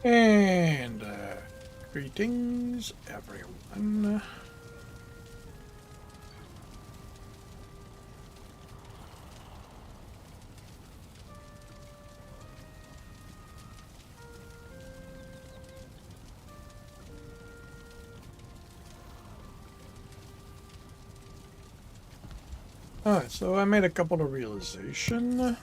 And greetings, everyone. Alright, so I made a couple of realizations.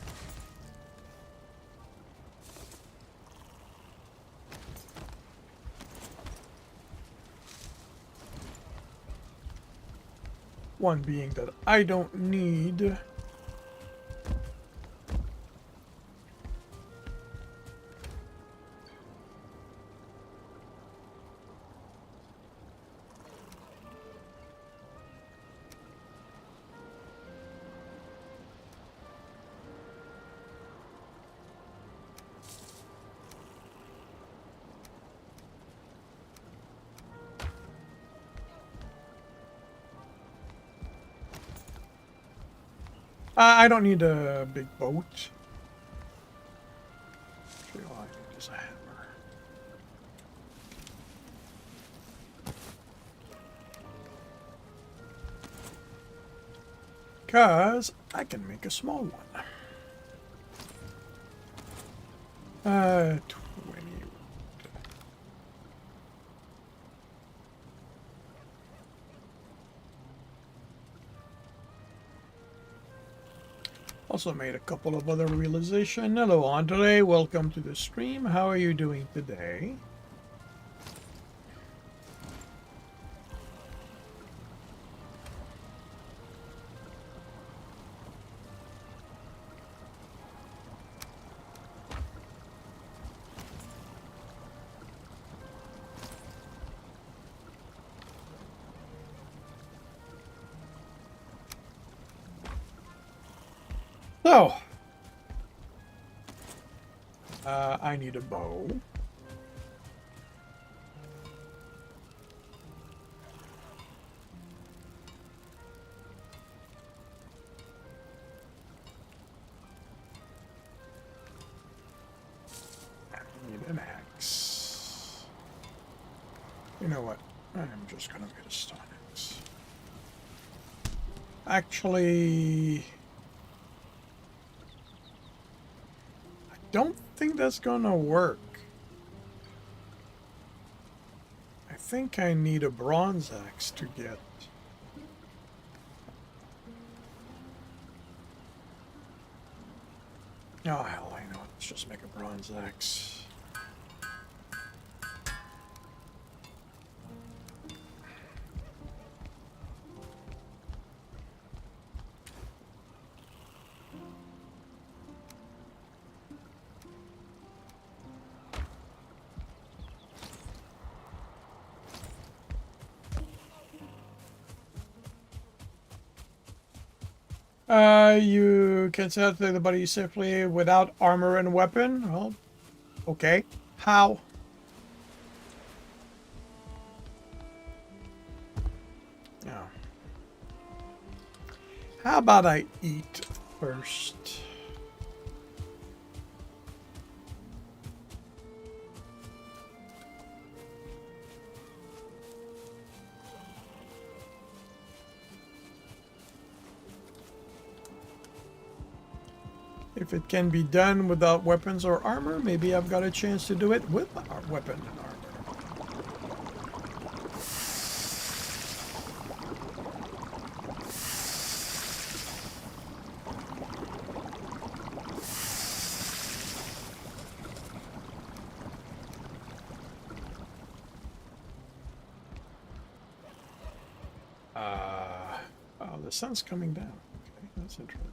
One being that I don't need I don't need a big boat. Actually, all I need is a hammer. Because I can make a small one. 20. Also made a couple of other realizations. Hello, Andre. Welcome to the stream. How are you doing today? So, I need a bow. I need an axe. You know what? I'm just gonna get a stone axe. Actually, I don't think that's gonna work. I think I need a bronze axe to get. Oh, hell, I know. Let's just make a bronze axe. You can set the body safely without armor and weapon? Well, okay. How? Oh. How about I eat first? If it can be done without weapons or armor, maybe I've got a chance to do it with our weapon and armor. Oh, the sun's coming down. Okay, that's interesting.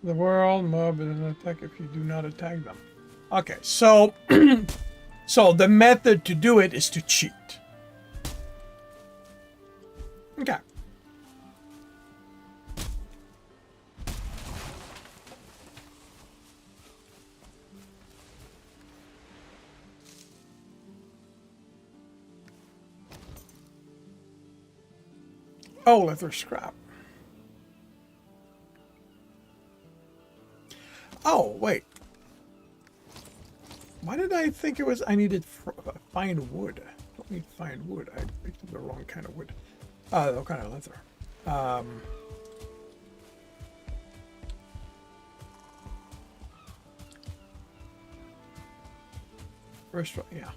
The world mob is an attack if you do not attack them. Okay, so so the method to do it is to cheat. Okay. Oh, leather scrap. Oh, wait. Why did I think it was I needed fine wood? I don't need fine wood. I picked up the wrong kind of wood. The kind of leather. First one, yeah.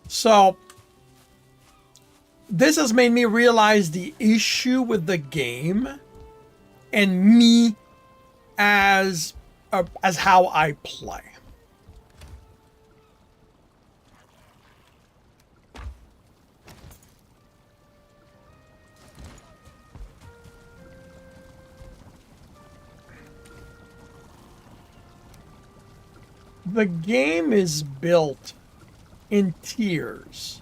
So this has made me realize the issue with the game and me as how I play. The game is built in tiers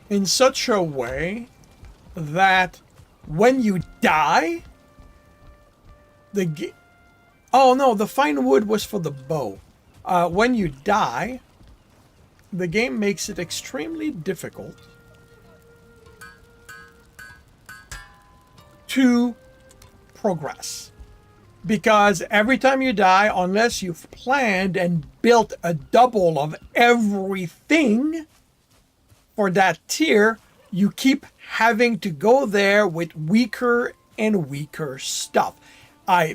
in such a way that when you die, oh no, the fine wood was for the bow. When you die, the game makes it extremely difficult to progress. Because every time you die, unless you've planned and built a double of everything for that tier, you keep having to go there with weaker and weaker stuff.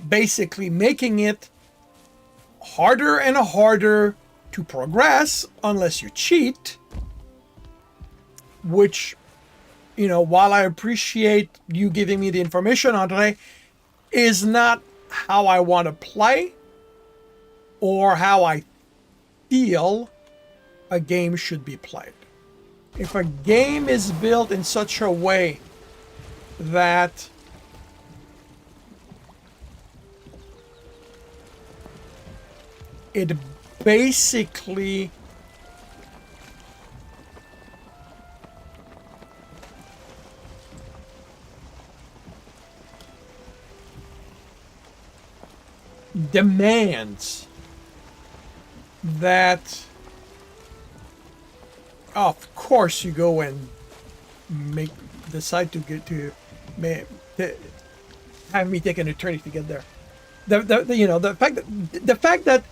Basically making it harder and harder to progress unless you cheat, which, you know, while I appreciate you giving me the information, Andre, is not how I want to play or how I feel a game should be played. If a game is built in such a way that it basically demands that, of course, you go and decide to have me take an eternity to get there. The fact that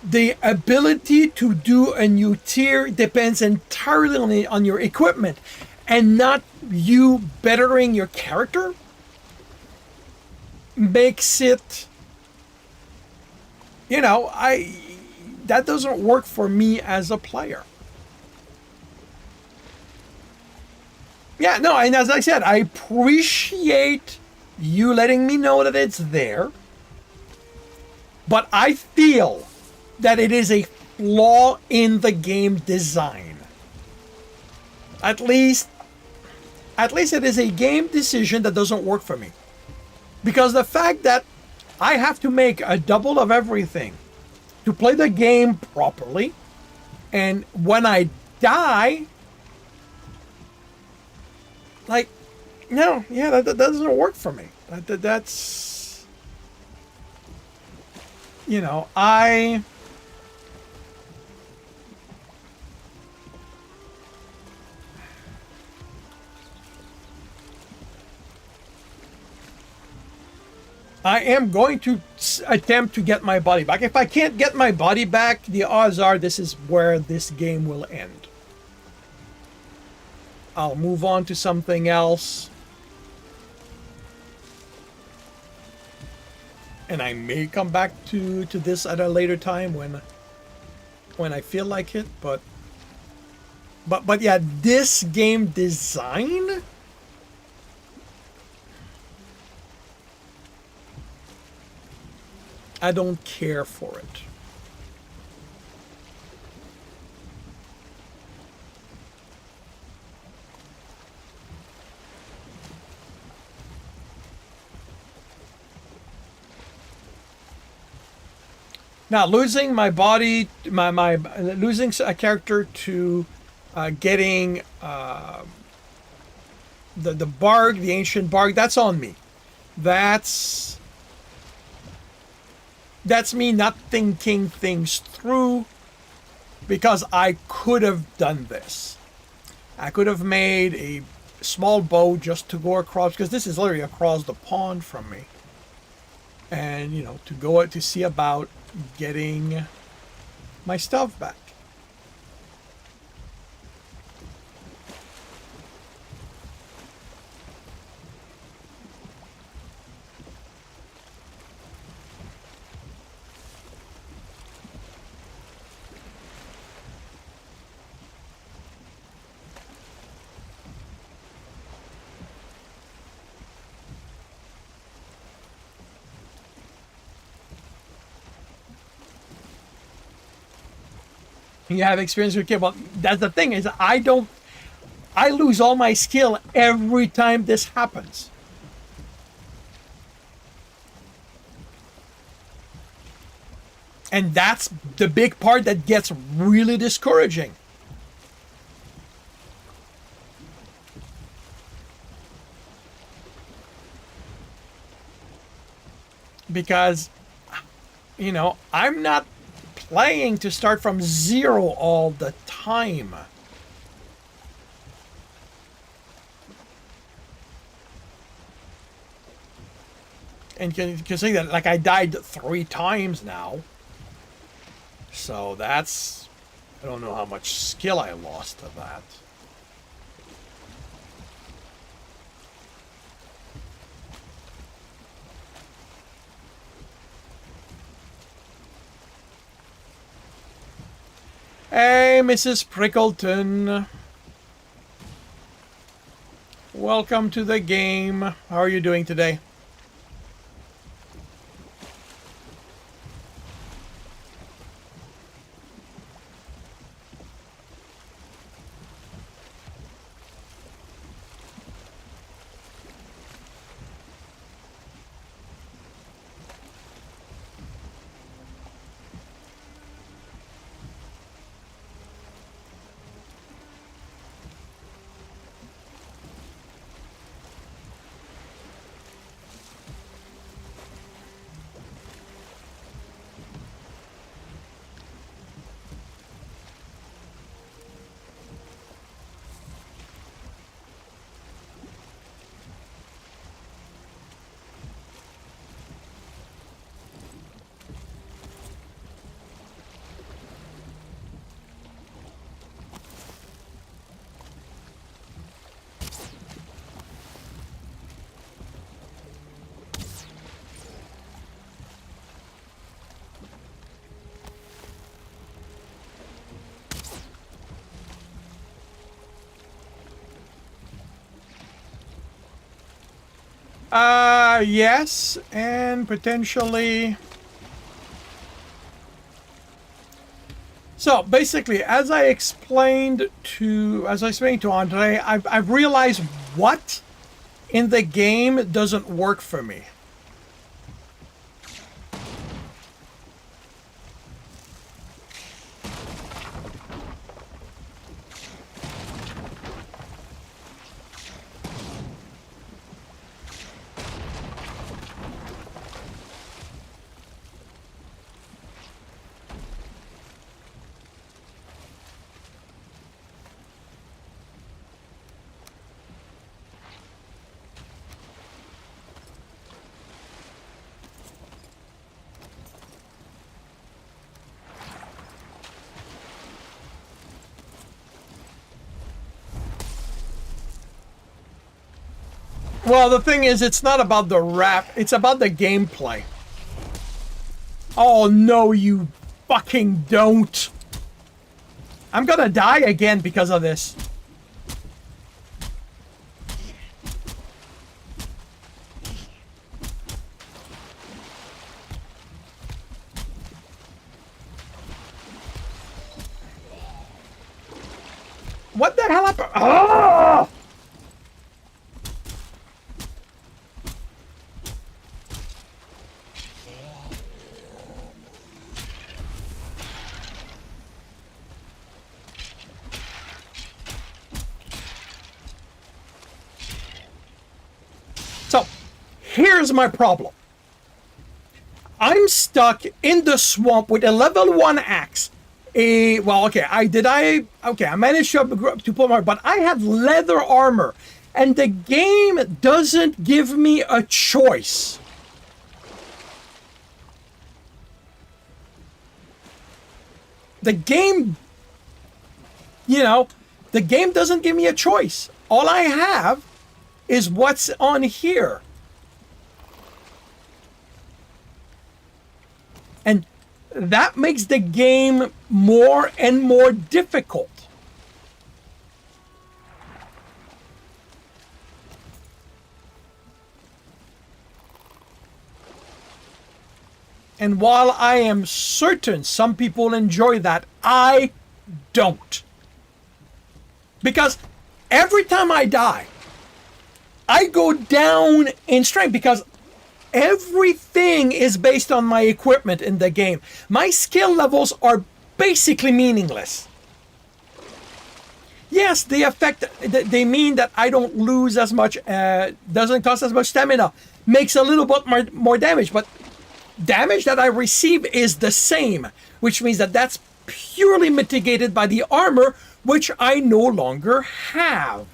the ability to do a new tier depends entirely on your equipment and not you bettering your character makes it, that doesn't work for me as a player. Yeah, no, and as I said, I appreciate you letting me know that it's there, but I feel that it is a flaw in the game design. At least it is a game decision that doesn't work for me. Because the fact that I have to make a double of everything to play the game properly, and when I die, that doesn't work for me. That's, I am going to attempt to get my body back. If I can't get my body back, the odds are this is where this game will end. I'll move on to something else. And I may come back to this at a later time when I feel like it, but yeah, this game design, I don't care for it. Now, losing my body, my losing a character to getting the barg, the ancient barg, that's on me. That's me not thinking things through, because I could have done this. I could have made a small boat just to go across, because this is literally across the pond from me. And, you know, to go to see about getting my stuff back. You have experience with cable. That's the thing, is I lose all my skill every time this happens. And that's the big part that gets really discouraging. Because, you know, I'm not playing to start from zero all the time. And considering that, like, I died 3 times now. So that's, I don't know how much skill I lost to that. Hey, Mrs. Prickleton. Welcome to the game. How are you doing today? Yes, and potentially. So basically, as I explained to Andre, I've realized what in the game doesn't work for me. Well, the thing is, it's not about the rap, it's about the gameplay. Oh, no, you fucking don't. I'm gonna die again because of this. What the hell happened? Oh! Here's my problem. I'm stuck in the swamp with a level 1 axe. I managed to pull my, but I have leather armor, and the game doesn't give me a choice. The game, the game doesn't give me a choice. All I have is what's on here. And that makes the game more and more difficult. And while I am certain some people enjoy that, I don't. Because every time I die, I go down in strength because everything is based on my equipment in the game. My skill levels are basically meaningless. Yes, they mean that I don't lose as much, doesn't cost as much stamina, makes a little bit more damage, but damage that I receive is the same, which means that that's purely mitigated by the armor, which I no longer have.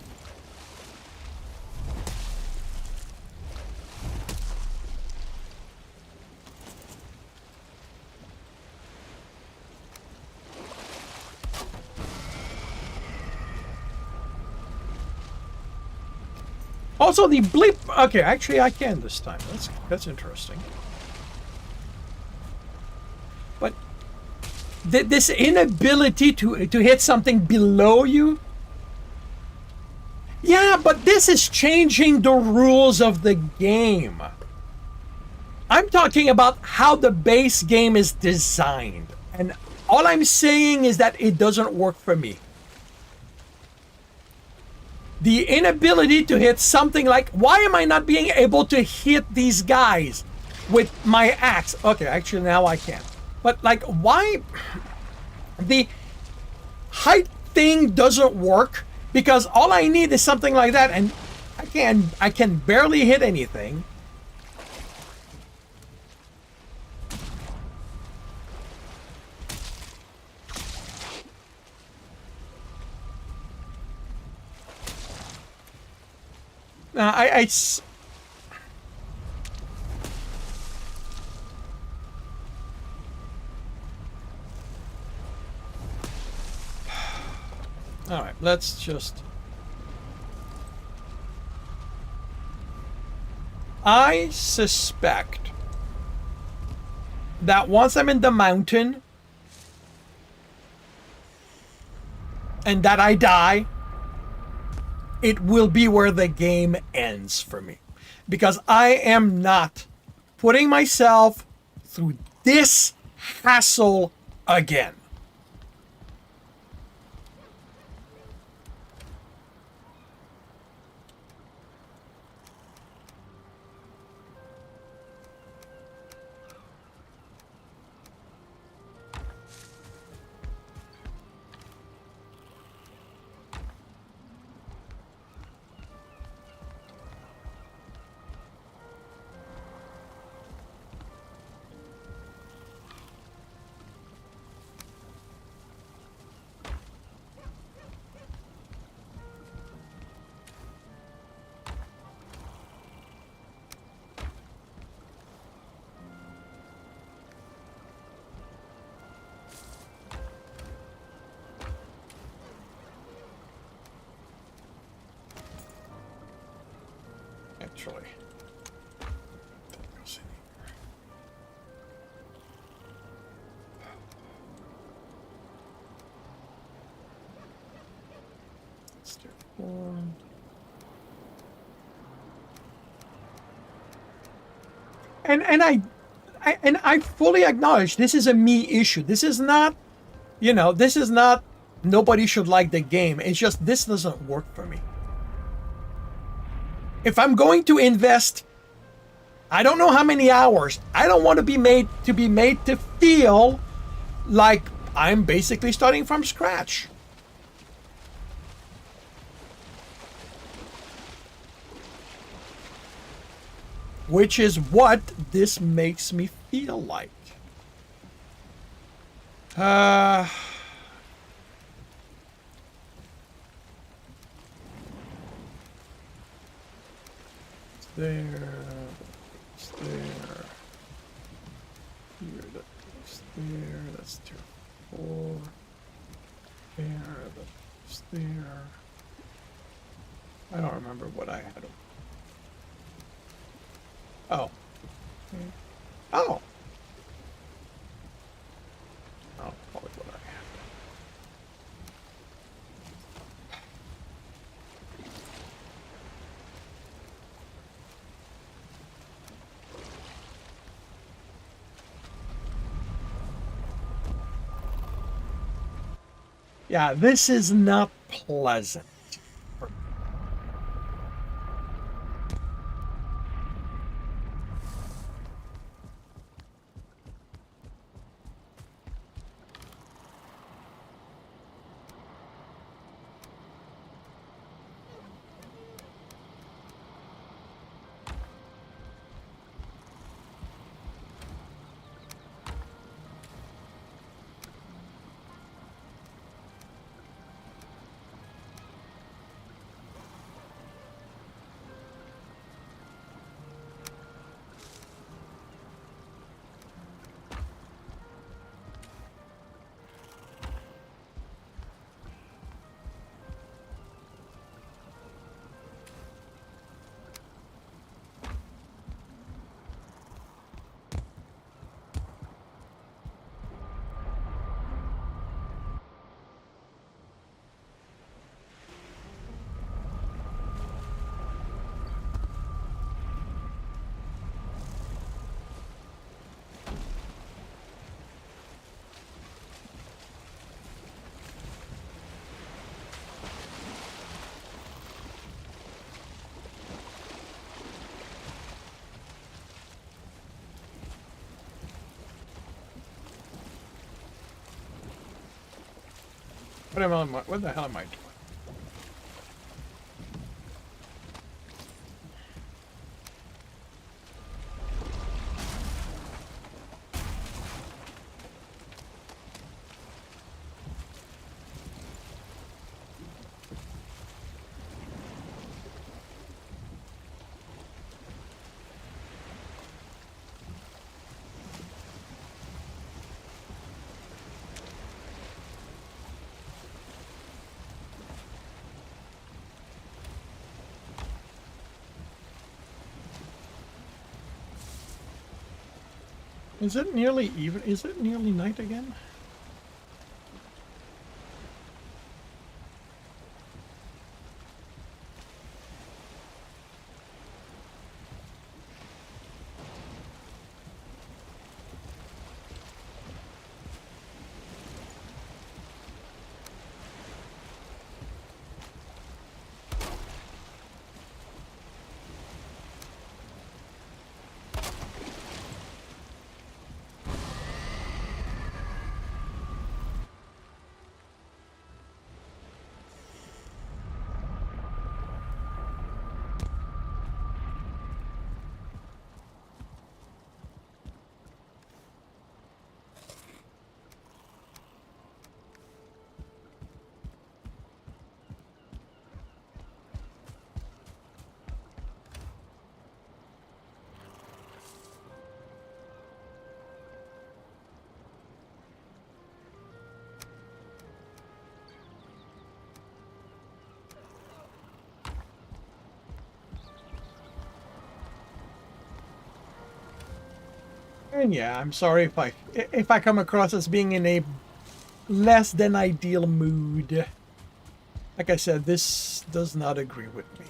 Also, the bleep. Okay, actually, I can this time. That's interesting. But this inability to hit something below you. Yeah, but this is changing the rules of the game. I'm talking about how the base game is designed, and all I'm saying is that it doesn't work for me. The inability to hit something like, why am I not being able to hit these guys with my axe? Okay, actually now I can. But like, why? The height thing doesn't work because all I need is something like that, and I can barely hit anything. All right, let's just. I suspect that once I'm in the mountain and that I die, it will be where the game ends for me. Because I am not putting myself through this hassle again. Actually, and I fully acknowledge this is a me issue. This is not, this is not nobody should like the game. It's just this doesn't work for me. If I'm going to invest, I don't know how many hours, I don't want to be made to feel like I'm basically starting from scratch. which is what this makes me feel like. It's there. It's there. Here, that's there. That's tier 4. There, that's there. I don't remember what I had. Oh. Okay. Oh. Oh, probably what I had. Yeah, this is not pleasant. What the hell am I doing? Is it nearly even? Is it nearly night again? And yeah, I'm sorry if I come across as being in a less than ideal mood. Like I said, this does not agree with me.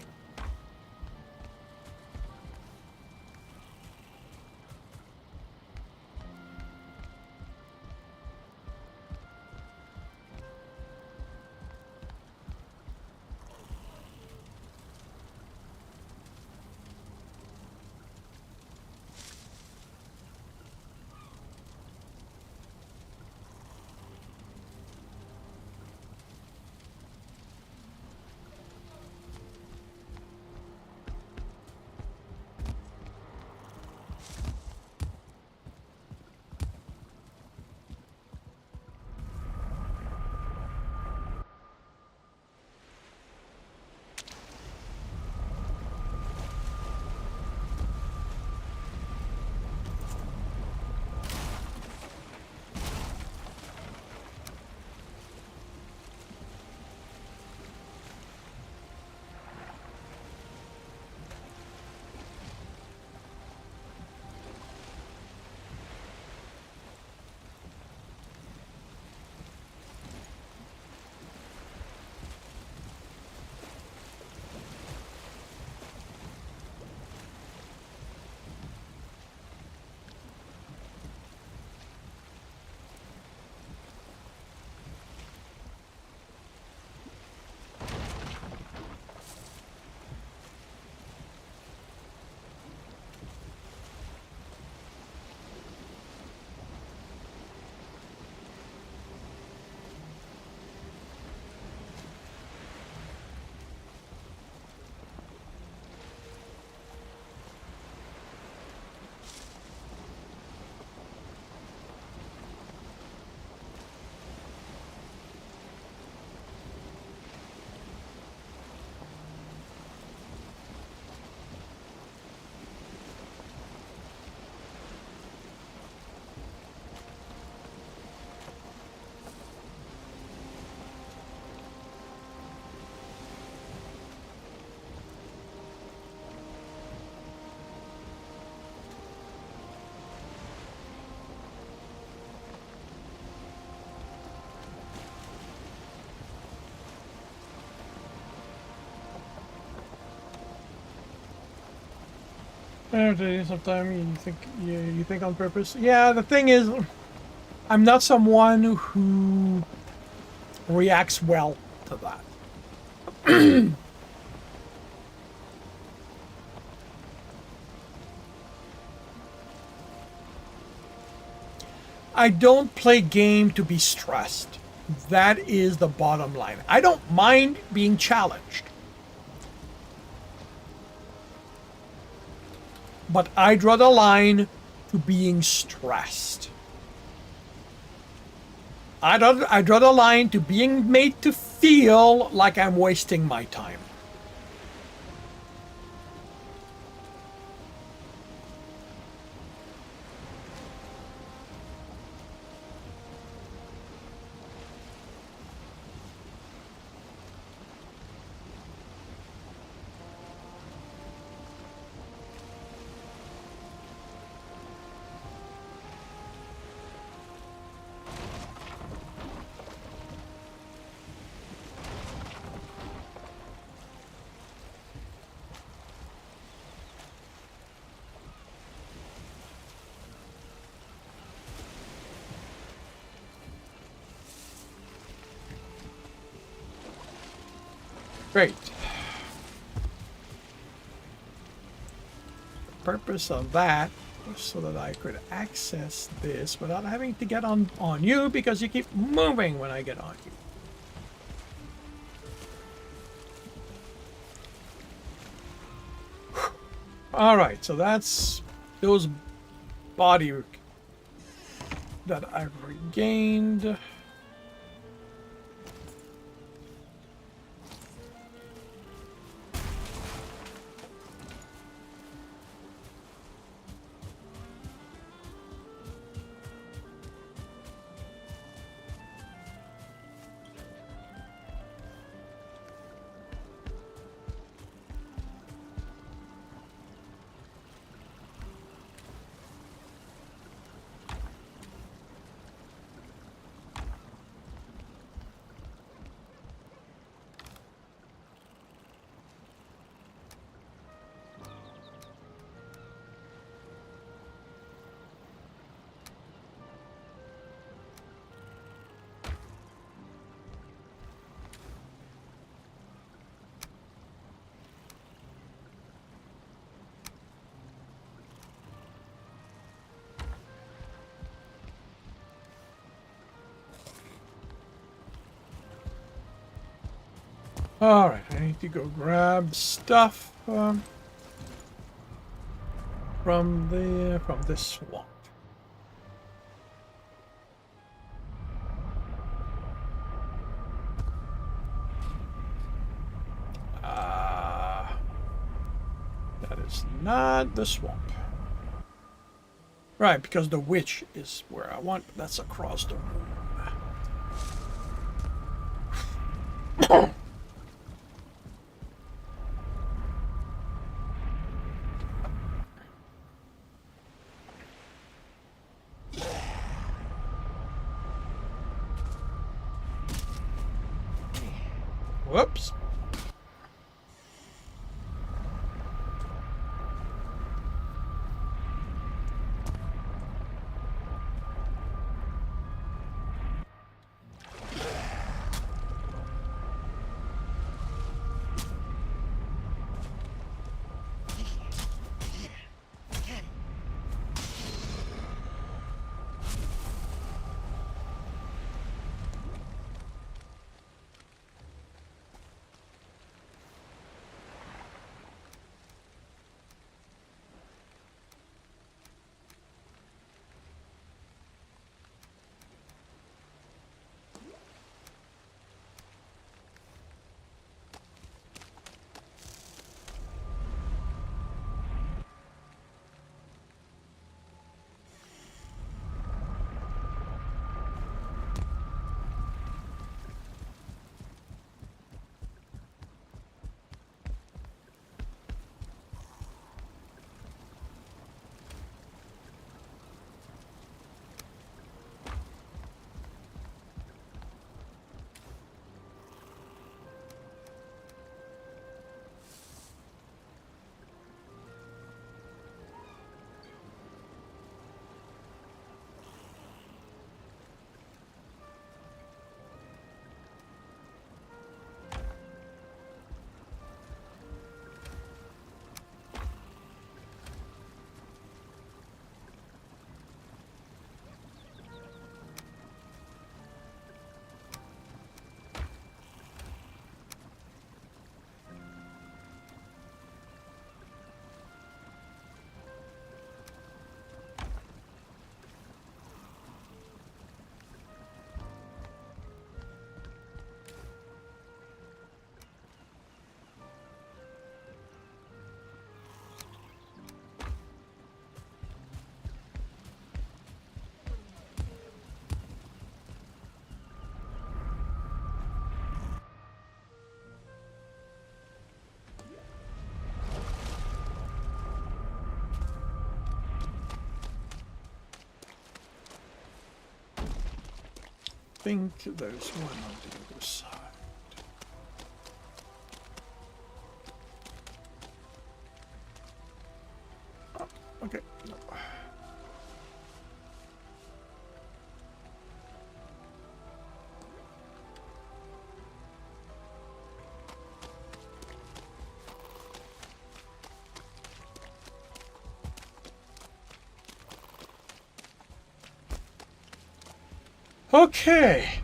Sometimes you think on purpose. Yeah, the thing is, I'm not someone who reacts well to that. I don't play game to be stressed. That is the bottom line. I don't mind being challenged. But I draw the line to being stressed. I draw the line to being made to feel like I'm wasting my time. Great. The purpose of that was so that I could access this without having to get on you, because you keep moving when I get on you. Alright, so that's those body that I've regained. Alright, I need to go grab stuff from this swamp. That is not the swamp. Right, because the witch is where I want. That's across the room. Whoops. think there's one on the other side. Oh, okay. No. Okay.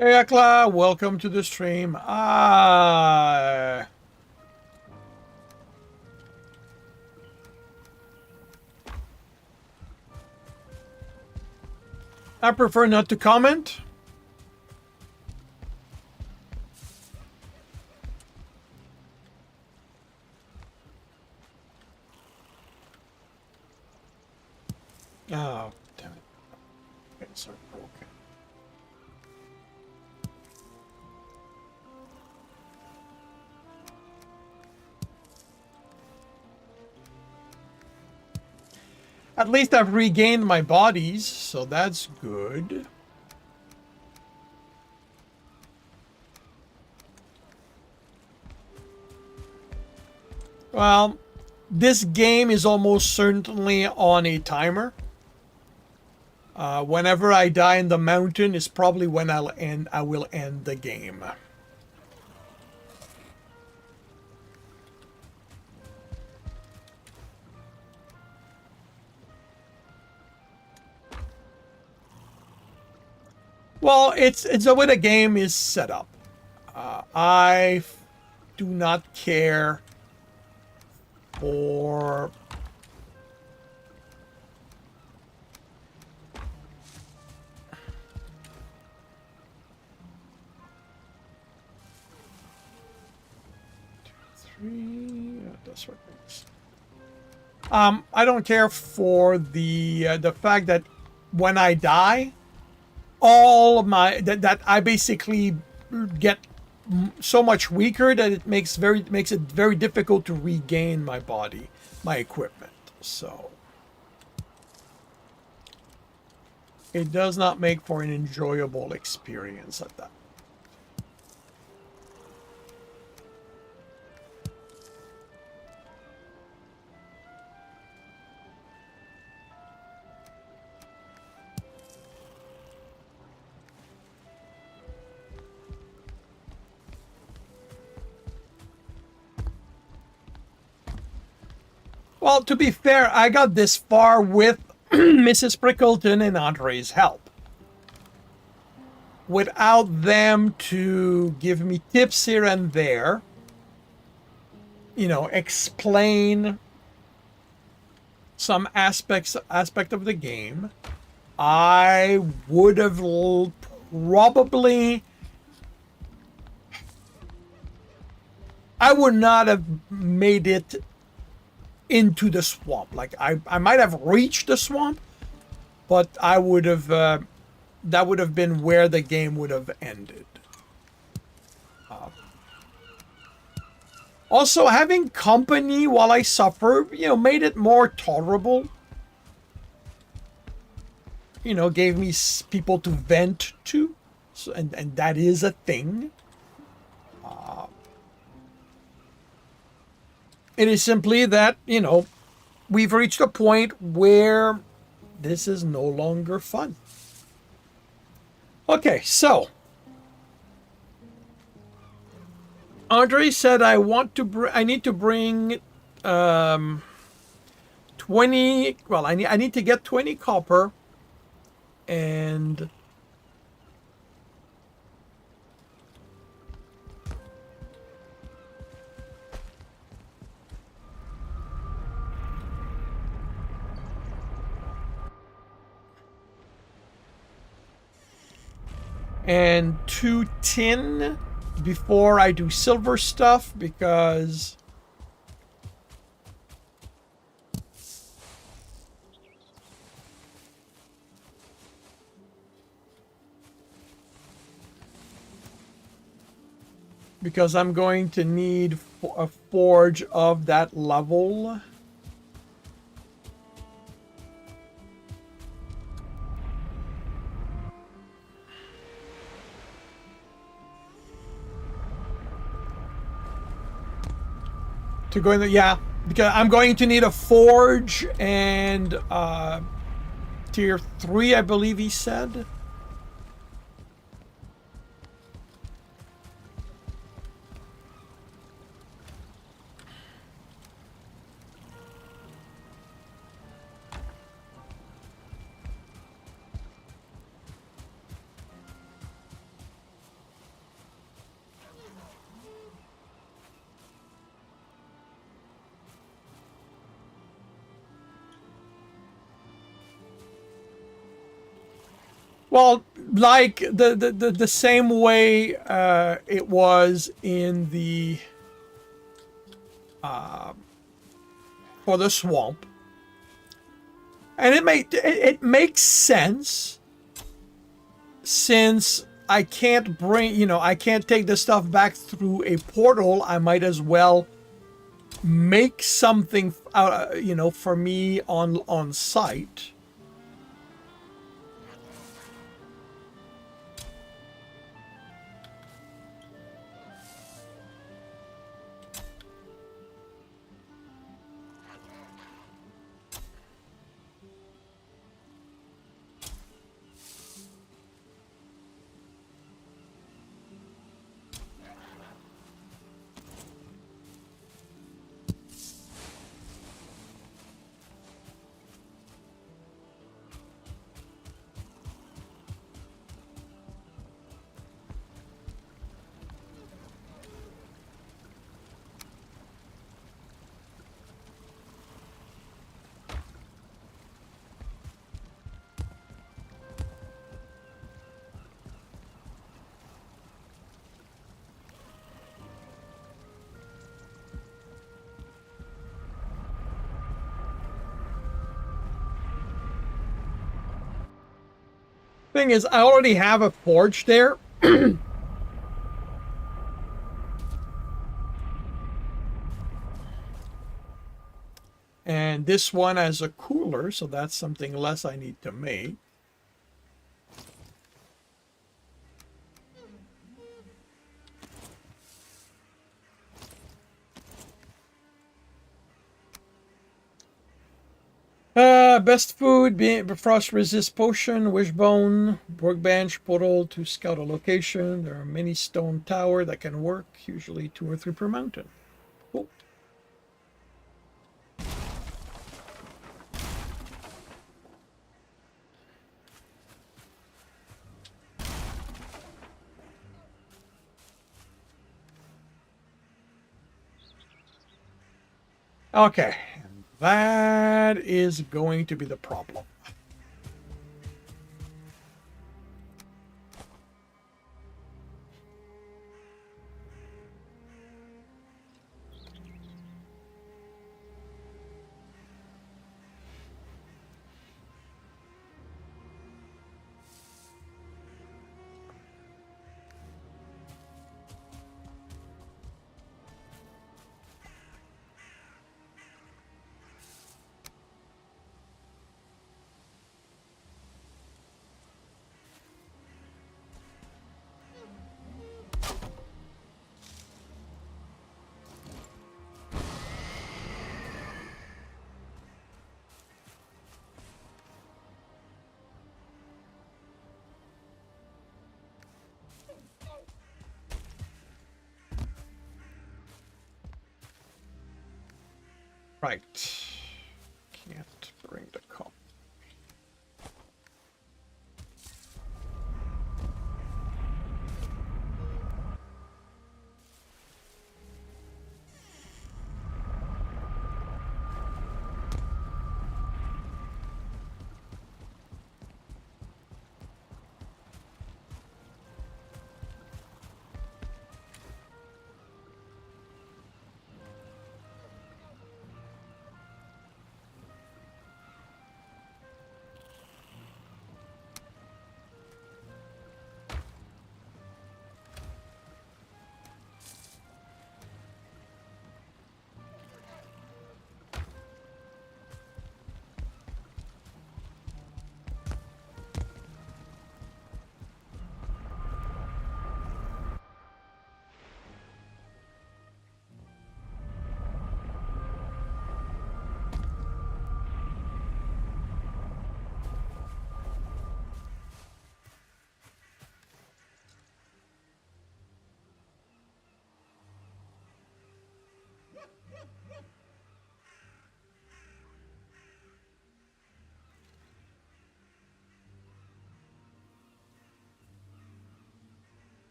Hey Akla, welcome to the stream. I prefer not to comment. Oh, damn it. Okay, sorry. Okay. At least I've regained my bodies, so that's good. Well, this game is almost certainly on a timer. Whenever I die in the mountain is probably when I will end the game. Well, it's the way the game is set up. I do not care for that's what it is. I don't care for the fact that when I die, all of my that I basically get so much weaker that it makes it very difficult to regain my body, my equipment. So it does not make for an enjoyable experience at that. Well, to be fair, I got this far with Mrs. Prickleton and Andre's help. Without them to give me tips here and there, explain some aspect of the game, I would have probably... I would not have made it into the swamp. Like I might have reached the swamp, but I would have that would have been where the game would have ended. Also, having company while I suffer, made it more tolerable. Gave me people to vent to, so, and that is a thing. It is simply that, we've reached a point where this is no longer fun. Okay, so Andre said I need to bring 20, well, I need to get 20 copper and and 2 tin before I do silver stuff, because I'm going to need a forge of that level. To go in the, yeah, because I'm going to need a forge and tier 3, I believe he said. Well, like the same way it was in the for the swamp, and it makes sense, since I can't bring, I can't take the stuff back through a portal. I might as well make something out, for me on site. Thing is, I already have a forge there. And this one has a cooler, so that's something less I need to make. Best food, frost resist potion, wishbone, workbench, portal to scout a location. There are many stone tower that can work, usually 2 or 3 per mountain. Cool. Okay, that is going to be the problem. Right. Can't bring the cup.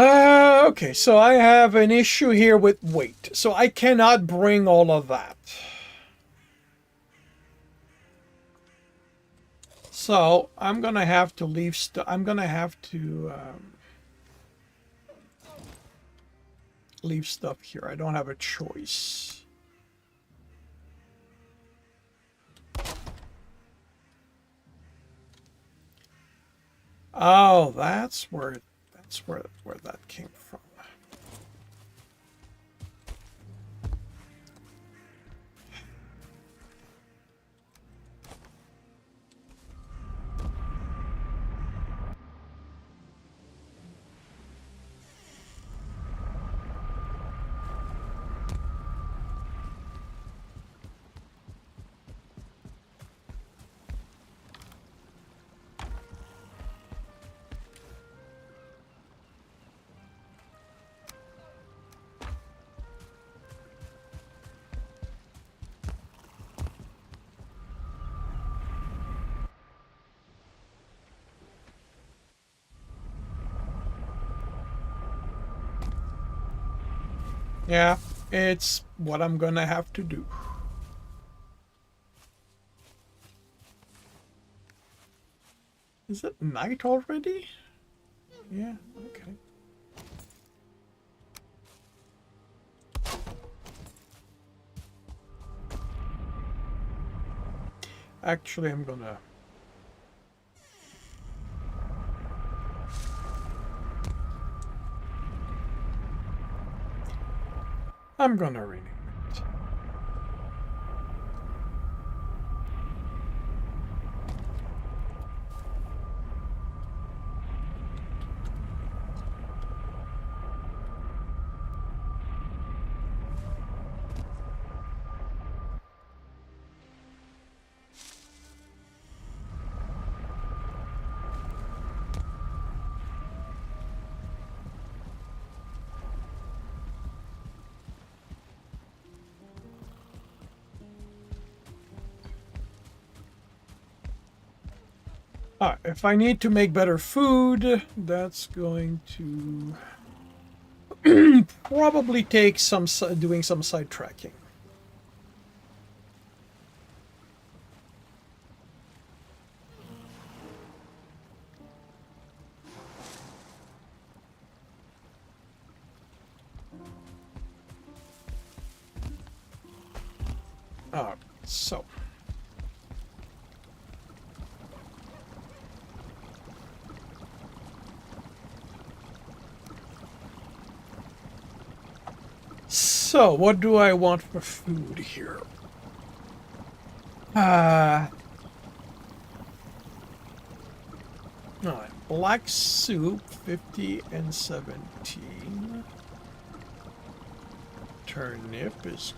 Okay, so I have an issue here with weight. So I cannot bring all of that. So I'm gonna have to leave stuff. I'm gonna have to leave stuff here. I don't have a choice. Oh, that's where that came from. Yeah, it's what I'm gonna have to do. Is it night already? Yeah, okay. Actually, I'm gonna... rename it. If I need to make better food, that's going to probably take some doing some side tracking. So. So, what do I want for food here? Black soup, 50 and 17. Turnip is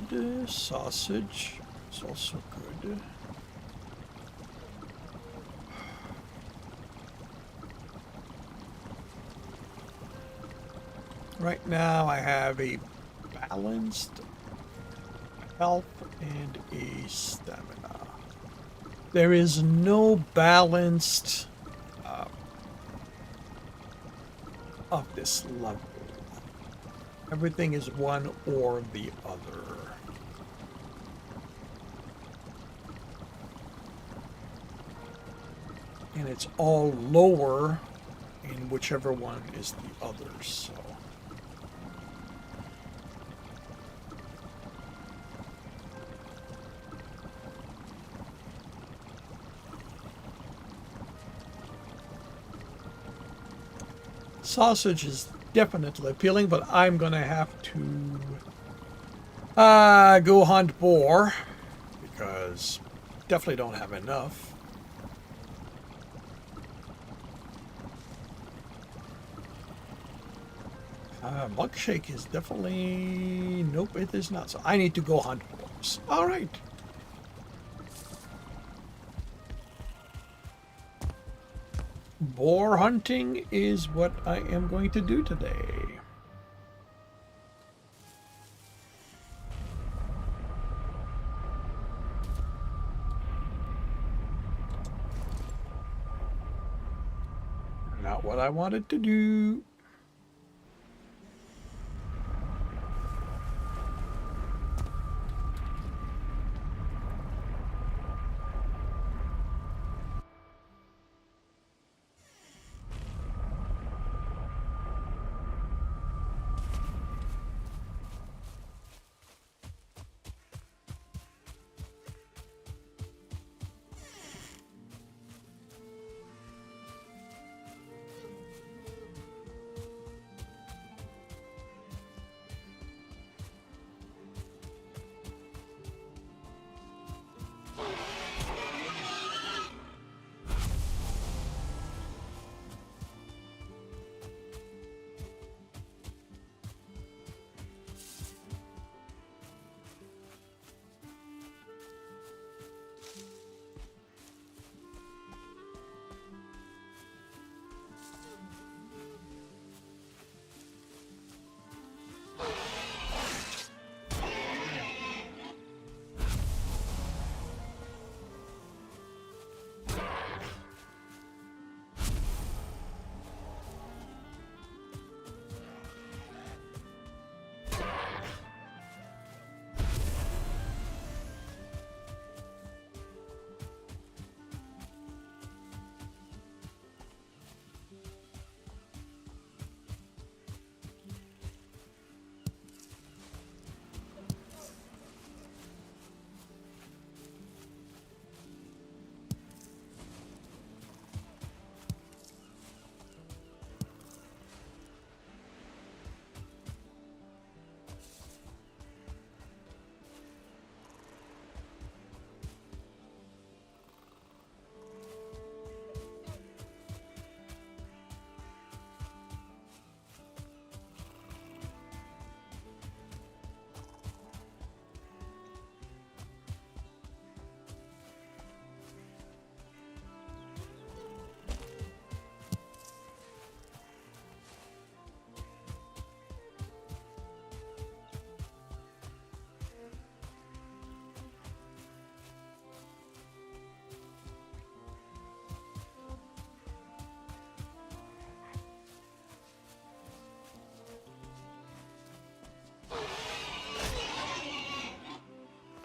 good. Sausage is also good. Right now I have a balanced health and a stamina. There is no balanced of this level. Everything is one or the other. And it's all lower in whichever one is the other, so. Sausage is definitely appealing, but I'm gonna have to go hunt boar because definitely don't have enough. Milkshake is definitely... Nope, it is not. So I need to go hunt boars. All right. Boar hunting is what I am going to do today. Not what I wanted to do.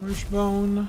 Wishbone.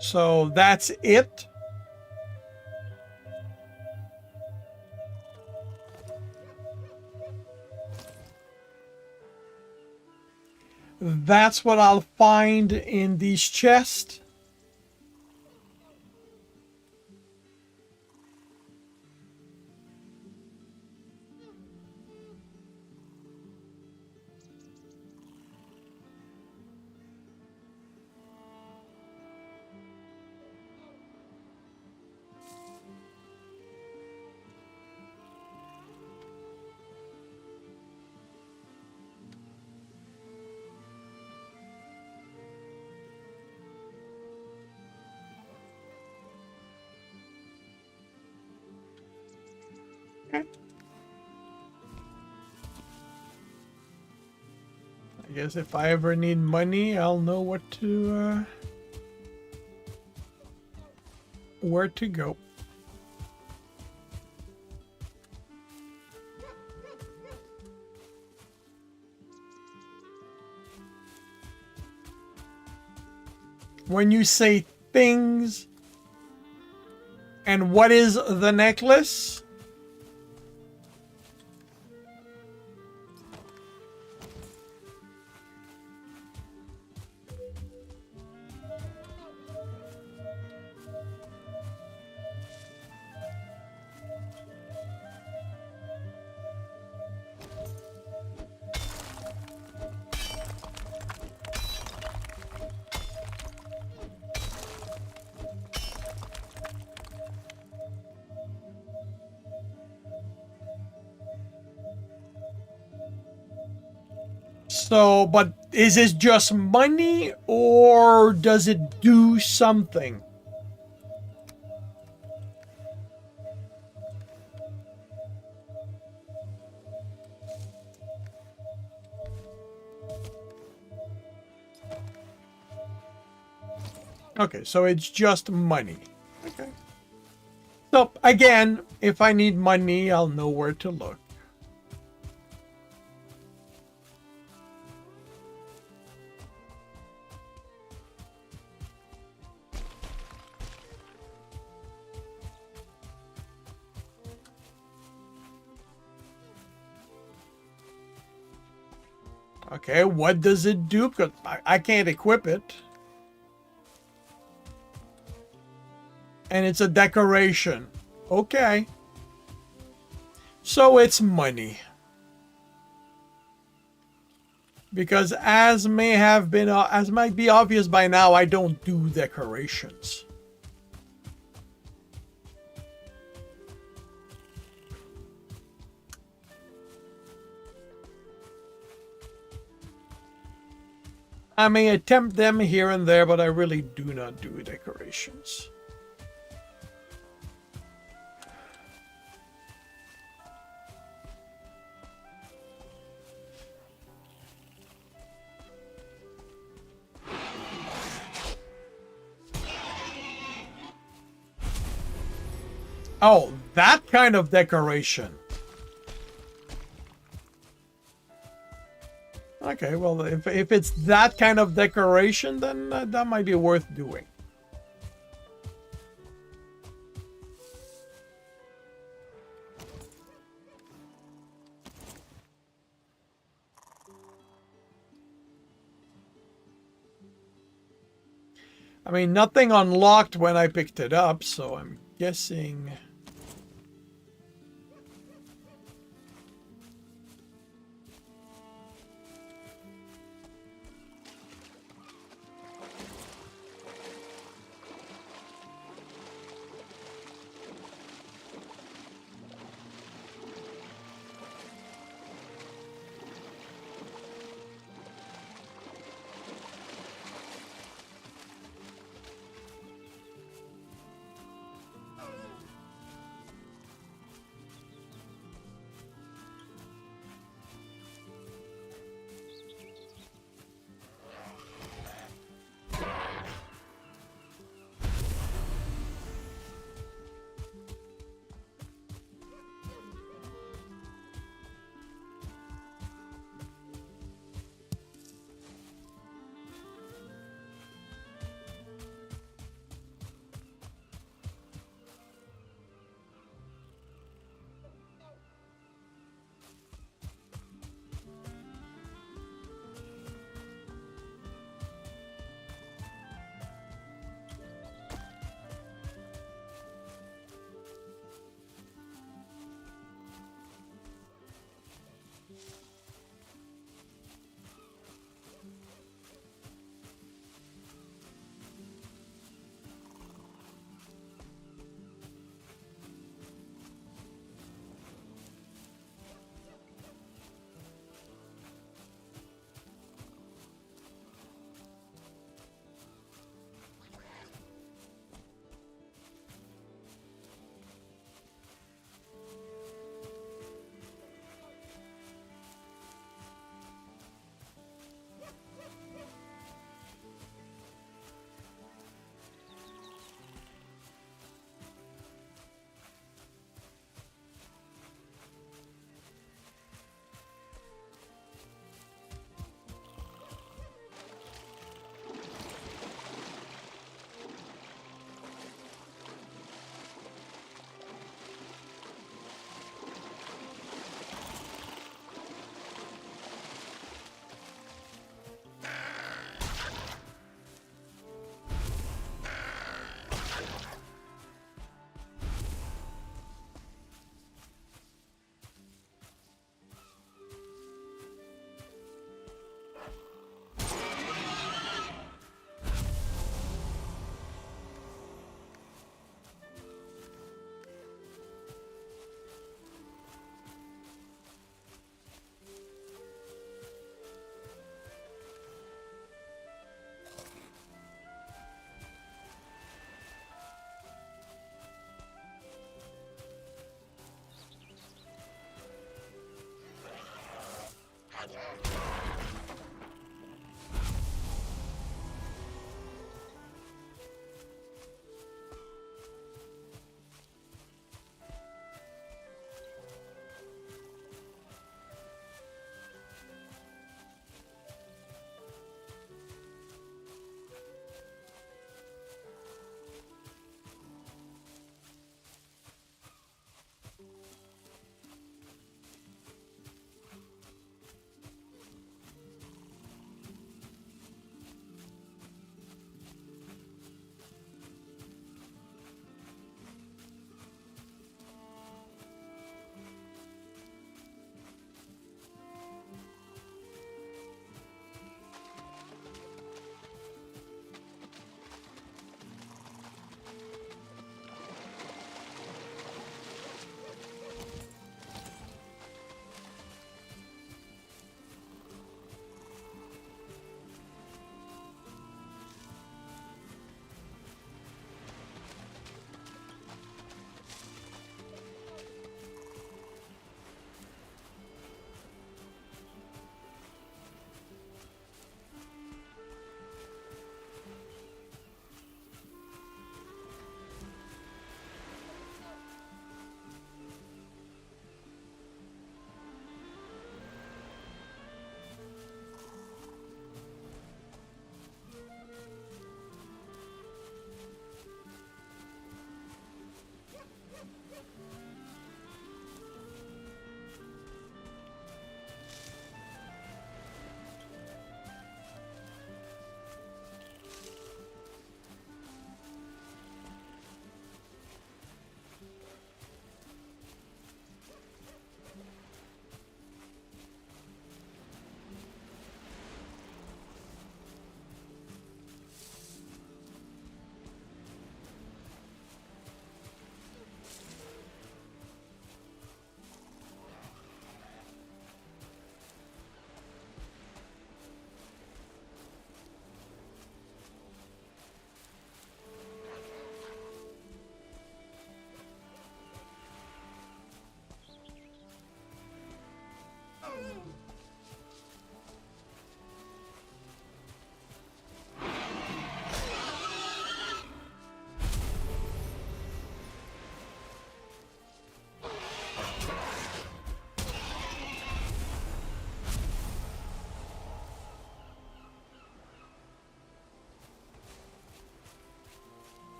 So that's it. that's what I'll find in these chests. Okay. I guess if I ever need money, I'll know what to where to go. When you say things, and what is the necklace? So, but is it just money or does it do something? Okay, so it's just money. Okay. So, again, if I need money, I'll know where to look. Okay, what does it do? Because I can't equip it. And it's a decoration. Okay. So it's money. Because as might be obvious by now, I don't do decorations. I may attempt them here and there, but I really do not do decorations. Oh, that kind of decoration. Okay, well, if it's that kind of decoration, then that might be worth doing. I mean, nothing unlocked when I picked it up, so I'm guessing...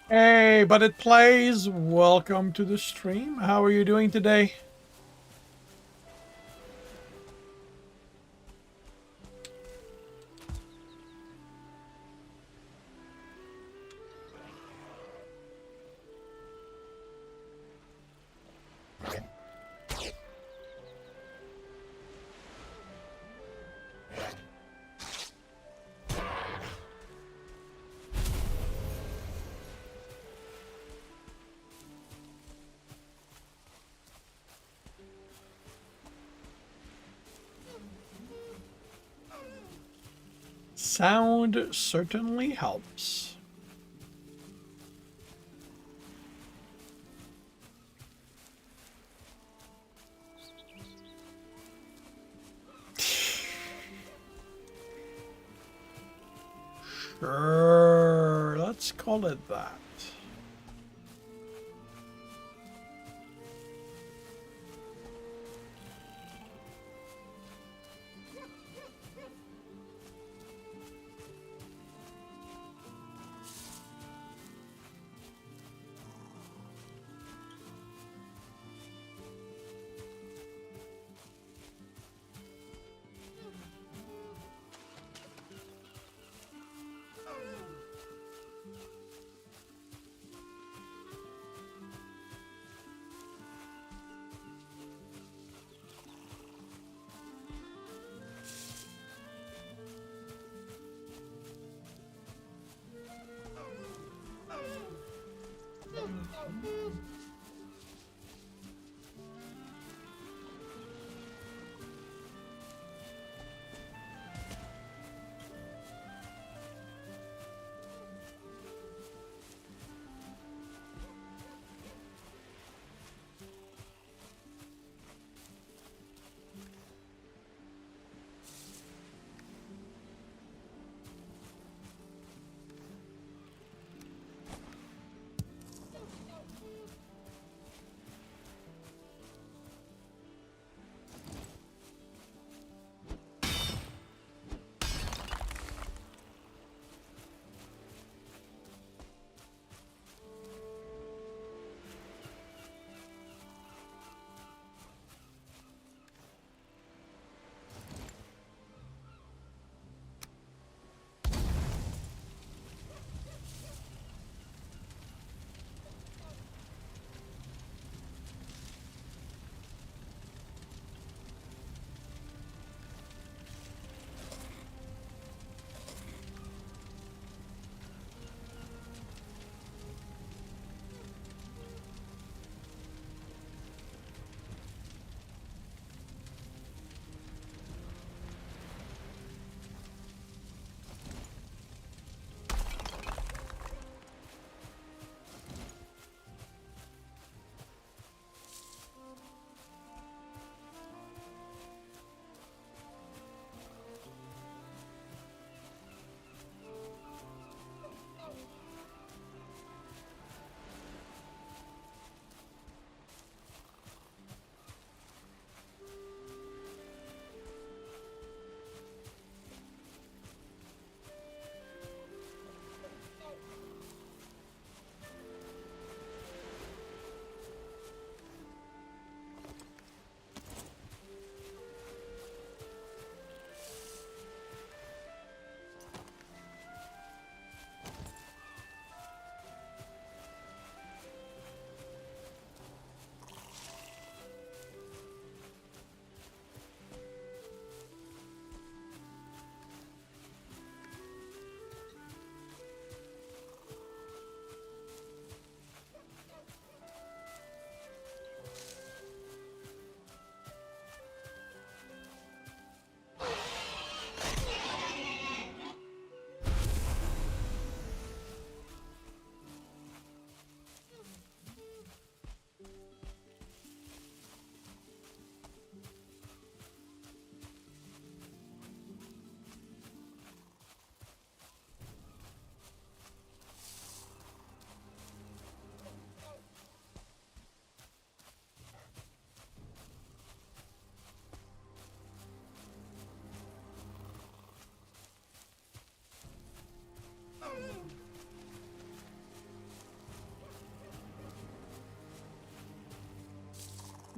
Hey, but it plays. Welcome to the stream. How are you doing today? Sound certainly helps. Sure, let's call it that.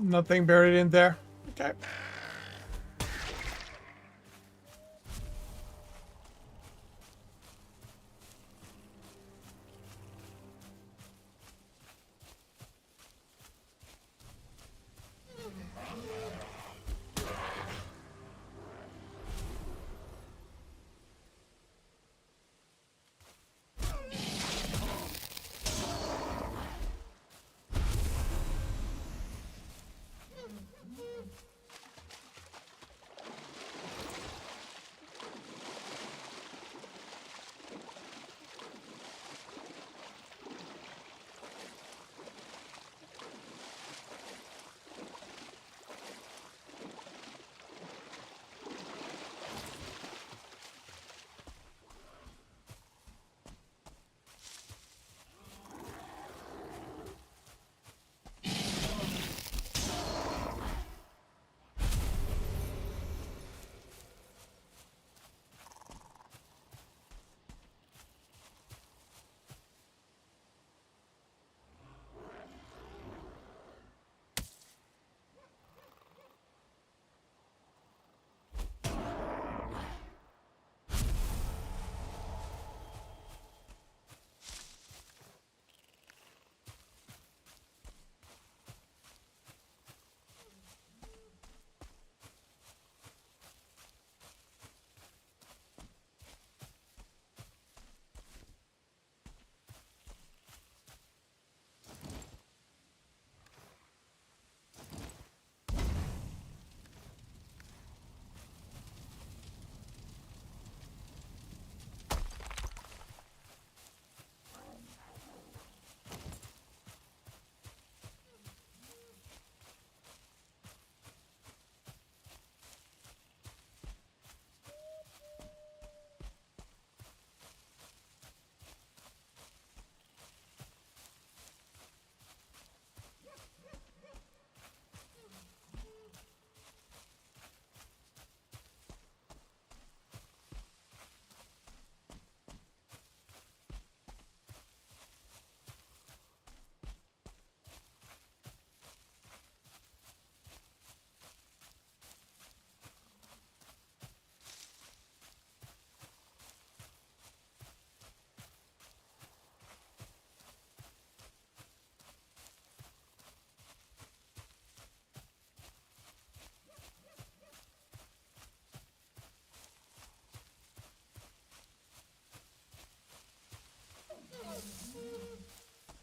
Nothing buried in there. Okay.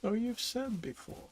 So you've said before.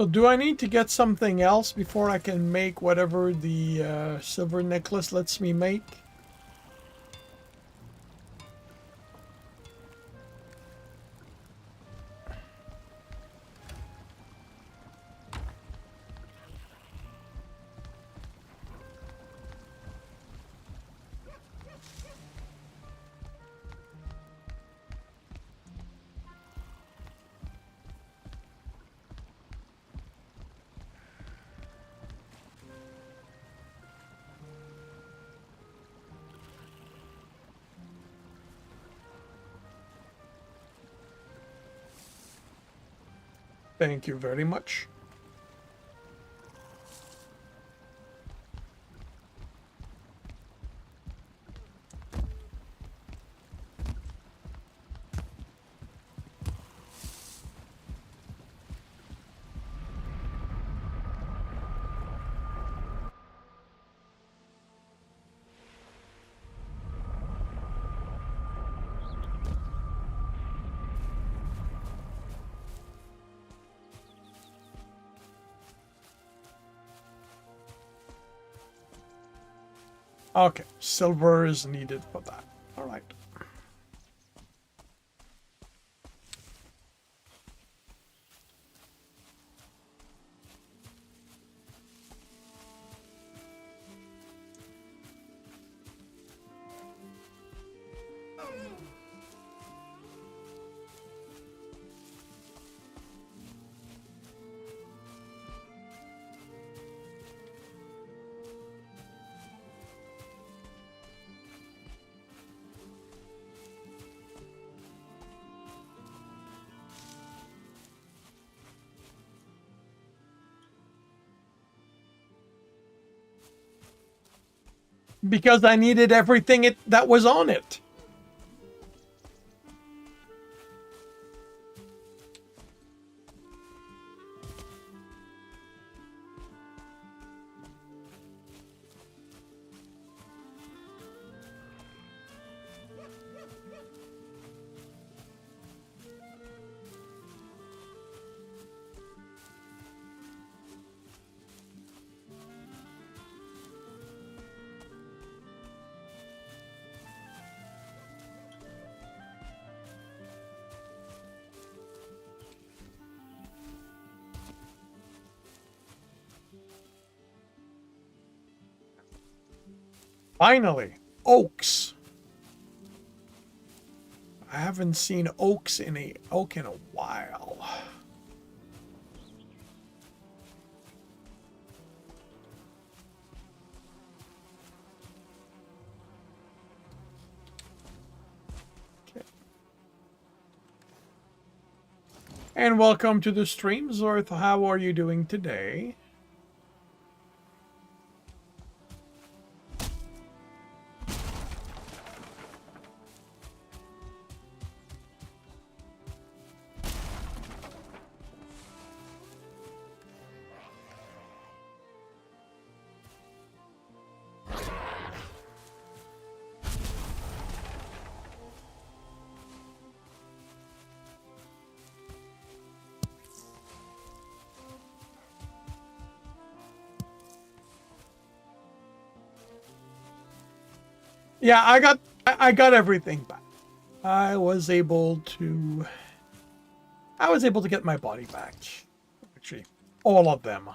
So do I need to get something else before I can make whatever the silver necklace lets me make? Thank you very much. Okay, silver is needed for that. All right. Because I needed everything that was on it. Finally, oaks. I haven't seen oak in a while. Okay. And welcome to the stream, Zorth. How are you doing today? Yeah, I got everything back. I was able to get my body back. Actually, all of them.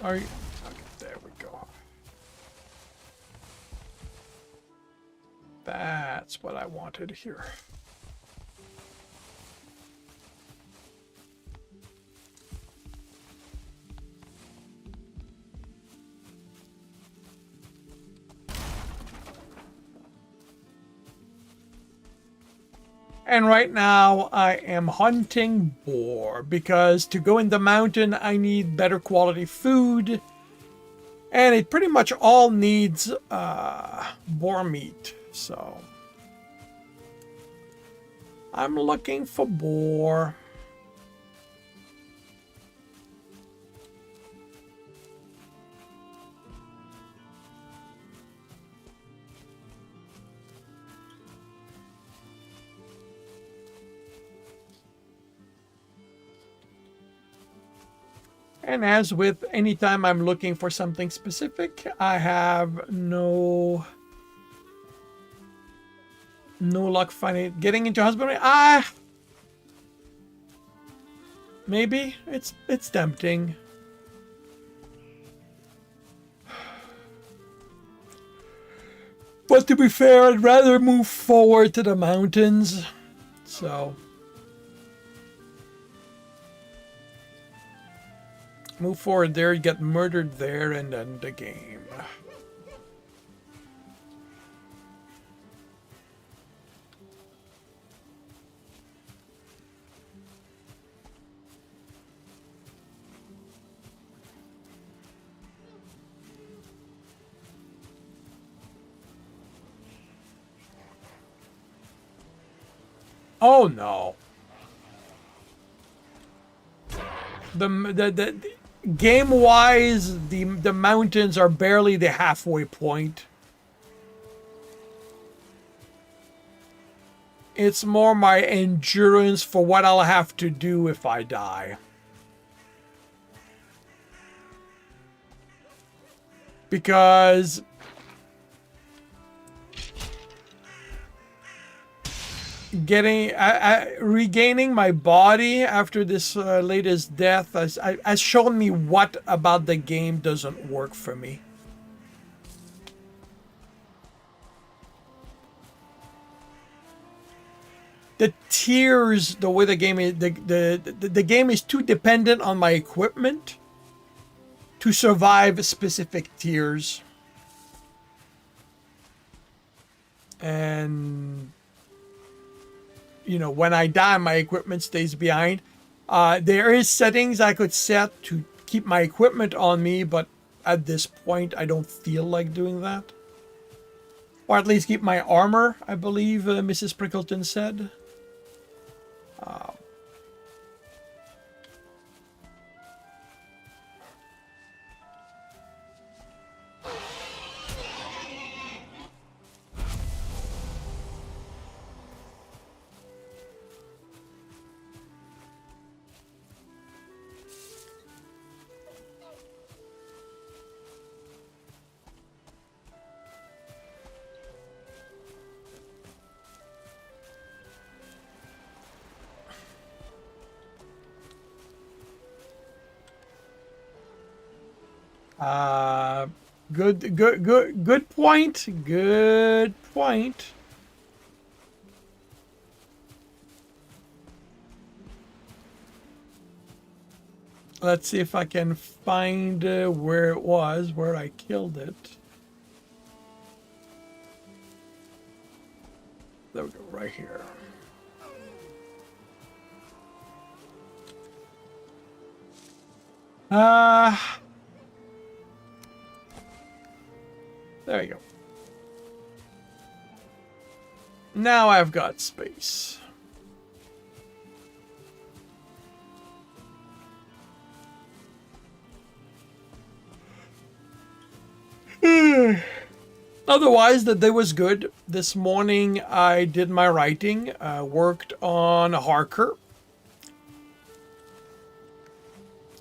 Are you? Okay, there we go. That's what I wanted here. And right now I am hunting boar because to go in the mountain I need better quality food. And it pretty much all needs boar meat. So I'm looking for boar. And as with any time I'm looking for something specific, I have no luck finding it. Getting into husbandry. Maybe it's tempting. But to be fair, I'd rather move forward to the mountains. So move forward there, get murdered there, and end the game. Oh no. The game wise, the mountains are barely the halfway point. It's more my endurance for what I'll have to do if I die. Because regaining my body after this latest death has shown me what about the game doesn't work for me. The tiers, the way the game is, the game is too dependent on my equipment to survive specific tiers. And you know, when I die, my equipment stays behind. There is settings I could set to keep my equipment on me, but at this point, I don't feel like doing that. Or at least keep my armor, I believe Mrs. Prickleton said. Good point. Good point. Let's see if I can find where it was, where I killed it. There we go, right here. There you go. Now I've got space. Otherwise, the day was good. This morning I did my writing, worked on Harker.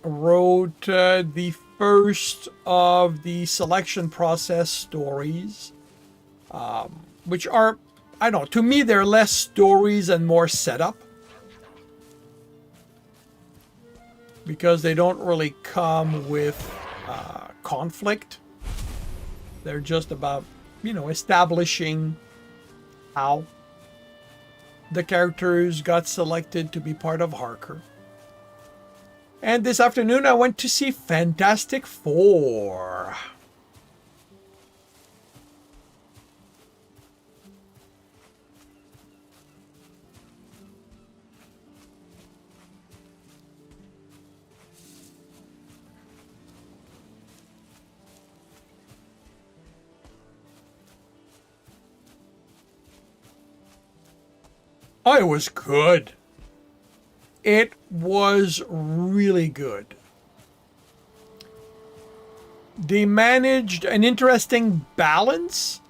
Wrote the first of the selection process stories, which are, I don't know, to me they're less stories and more setup, because they don't really come with conflict. They're just about, you know, establishing how the characters got selected to be part of Harker. And this afternoon I went to see Fantastic Four. Oh, it was good. It was really good. They managed an interesting balance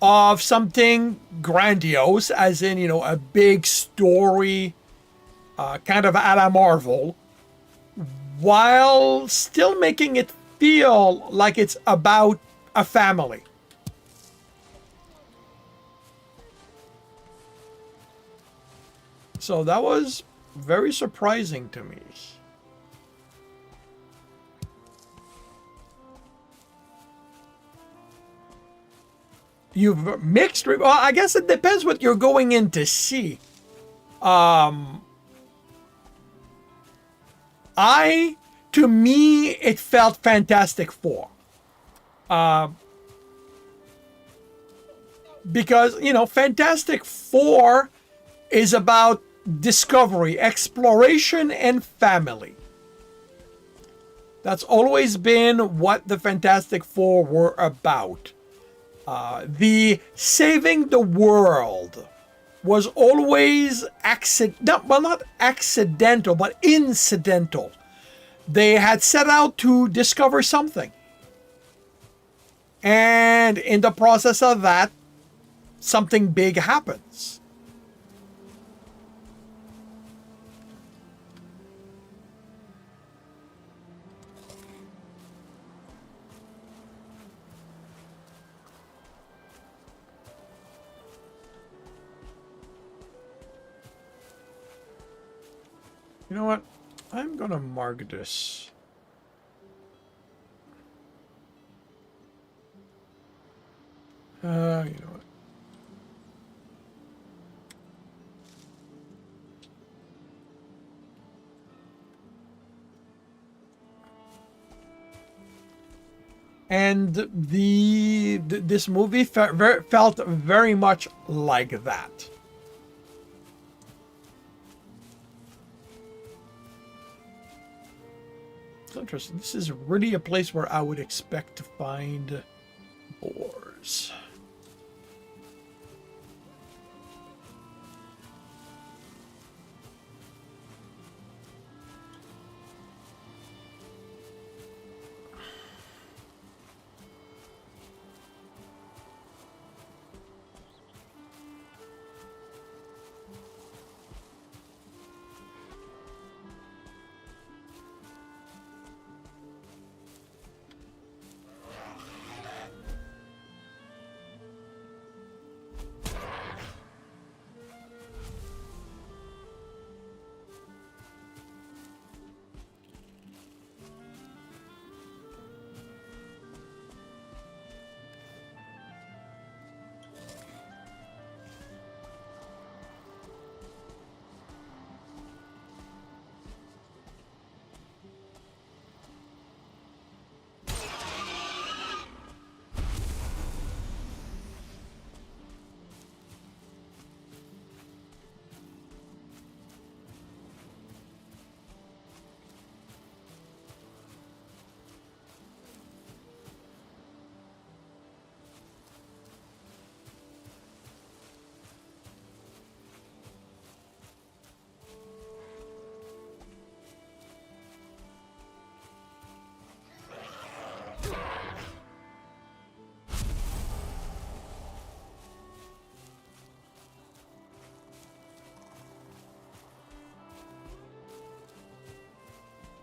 of something grandiose, as in, you know, a big story, kind of a la Marvel, while still making it feel like it's about a family. So that was very surprising to me. You've mixed. Well, I guess it depends what you're going in to see. To me, it felt Fantastic Four. Because, you know, Fantastic Four is about discovery, exploration, and family. That's always been what the Fantastic Four were about. The saving the world was always not accidental, but incidental. They had set out to discover something. And in the process of that, something big happens. You know what? I'm gonna mark this. You know what? And this movie felt very much like that. It's interesting. This is really a place where I would expect to find boars.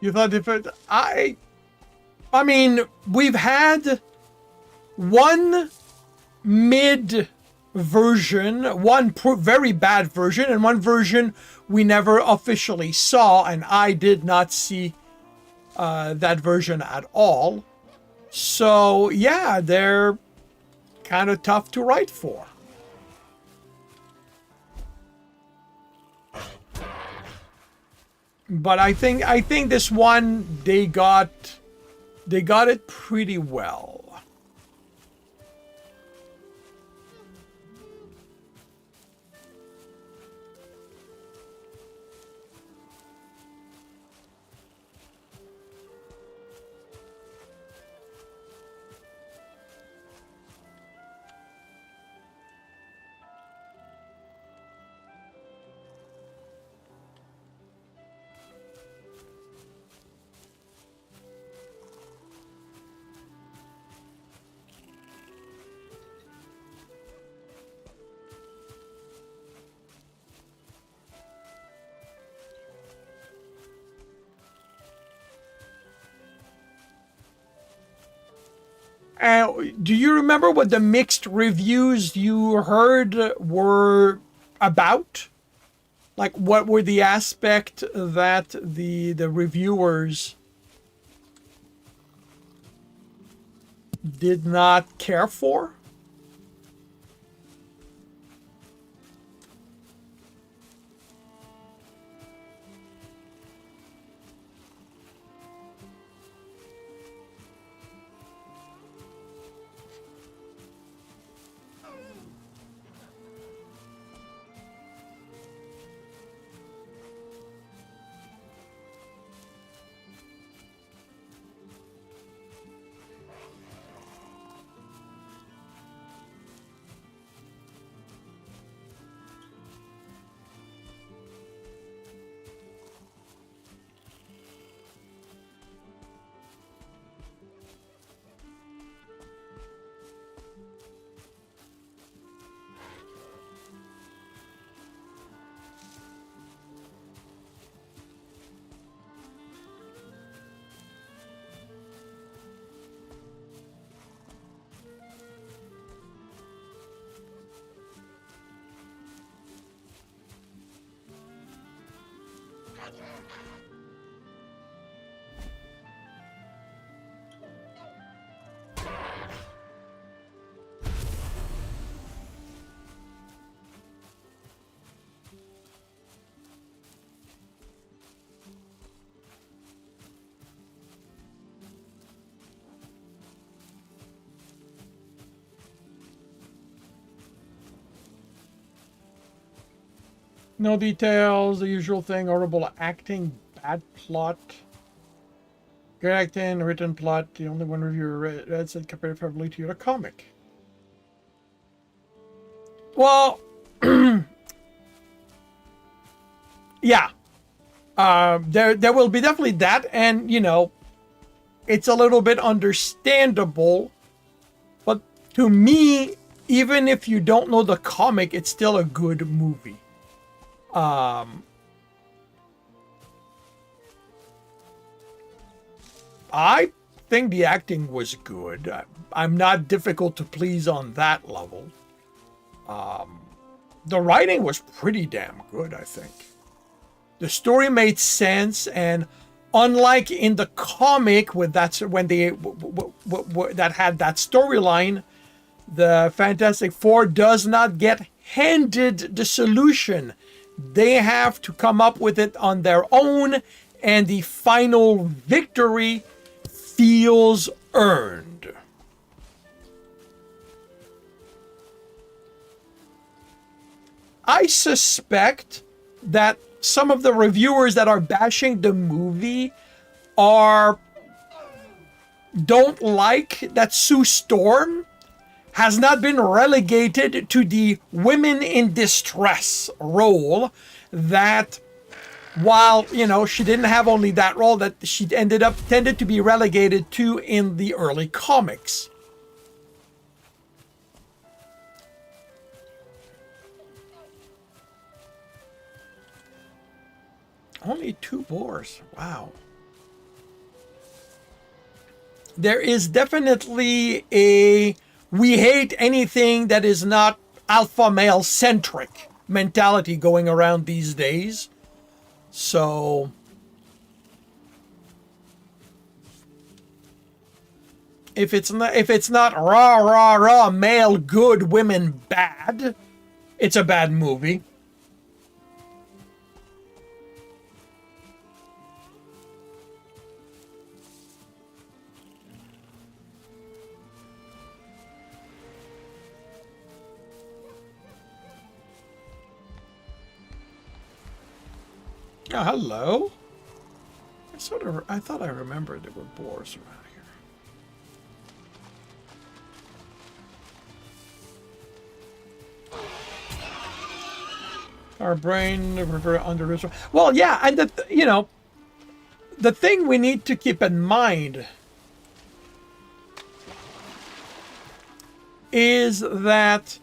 You thought different? I mean, we've had one mid version, one very bad version, and one version we never officially saw, and I did not see that version at all. So yeah, they're kind of tough to write for. But I think this one they got it pretty well. Do you remember what the mixed reviews you heard were about? Like, what were the aspect that the reviewers did not care for? No details, the usual thing, horrible acting, bad plot. Good acting, written plot, the only one reviewer read said compared favorably to the comic. Well, yeah. There will be definitely that, and, you know, it's a little bit understandable. But to me, even if you don't know the comic, it's still a good movie. I think the acting was good. I'm not difficult to please on that level. The writing was pretty damn good, I think. The story made sense, and unlike in the comic, with that when they that had that storyline, the Fantastic Four does not get handed the solution. They have to come up with it on their own, and the final victory feels earned. I suspect that some of the reviewers that are bashing the movie don't like that Sue Storm has not been relegated to the women in distress role that, while, you know, she didn't have only that role, that she tended to be relegated to in the early comics. Only 2 boars. Wow. There is definitely a we hate anything that is not alpha male centric mentality going around these days. So if it's not rah male good, women bad, it's a bad movie. Oh, hello. I thought I remembered there were boars around here. Our brain under this. Well, yeah, and the thing we need to keep in mind is that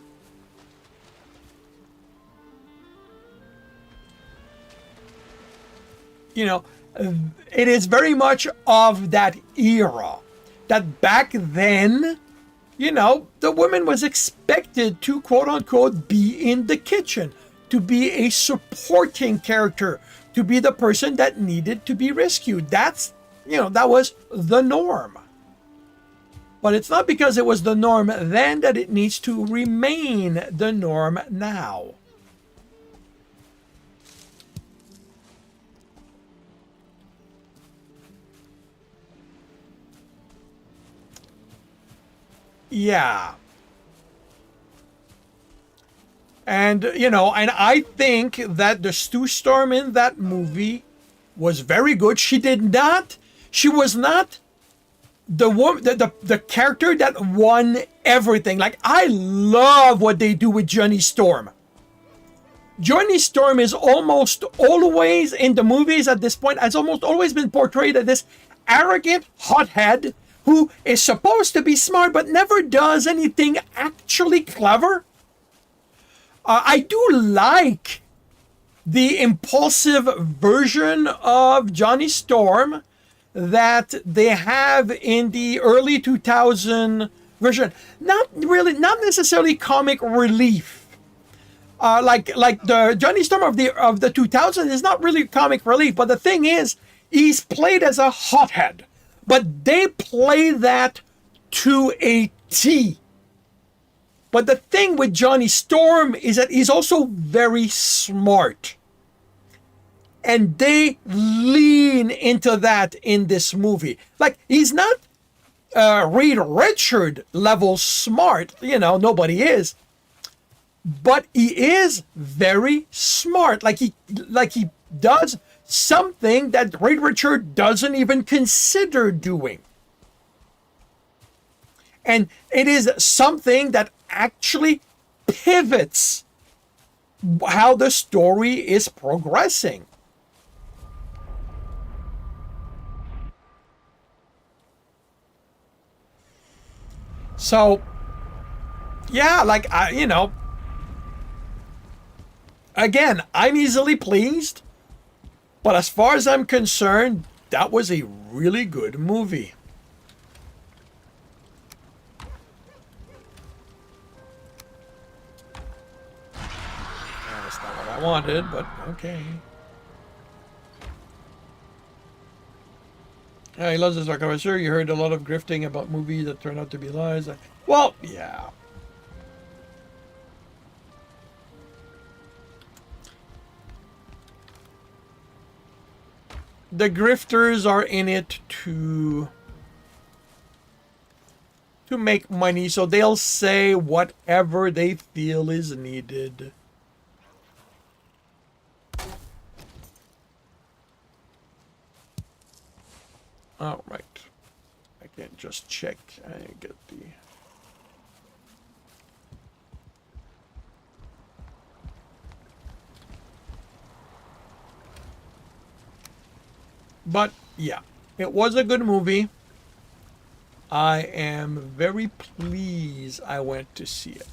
it is very much of that era, that back then you know, the woman was expected to, quote unquote, be in the kitchen, to be a supporting character, to be the person that needed to be rescued. That's, you know, that was the norm. But it's not because it was the norm then that it needs to remain the norm now. Yeah. And, you know, and I think that the Stu Storm in that movie was very good. She was not the woman, the character that won everything. Like, I love what they do with Johnny Storm. Johnny Storm is almost always in the movies at this point, has almost always been portrayed as this arrogant hothead who is supposed to be smart but never does anything actually clever. I do like the impulsive version of Johnny Storm that they have in the early 2000 version. Not necessarily comic relief. Like the Johnny Storm of the 2000 is not really comic relief, but the thing is, he's played as a hothead, but they play that to a T. But the thing with Johnny Storm is that he's also very smart. And they lean into that in this movie. Like, he's not Reed Richard level smart. You know, nobody is. But he is very smart. Like he does something that Reed Richard doesn't even consider doing. And it is something that actually pivots how the story is progressing. So, yeah, like, you know, again, I'm easily pleased, but as far as I'm concerned, that was a really good movie. That's not what I wanted, but okay. Yeah, he loves his talk. I'm sure you heard a lot of grifting about movies that turn out to be lies. Well, yeah. The grifters are in it to make money, so they'll say whatever they feel is needed. All right. I can't just check. I get the... But, yeah. It was a good movie. I am very pleased I went to see it.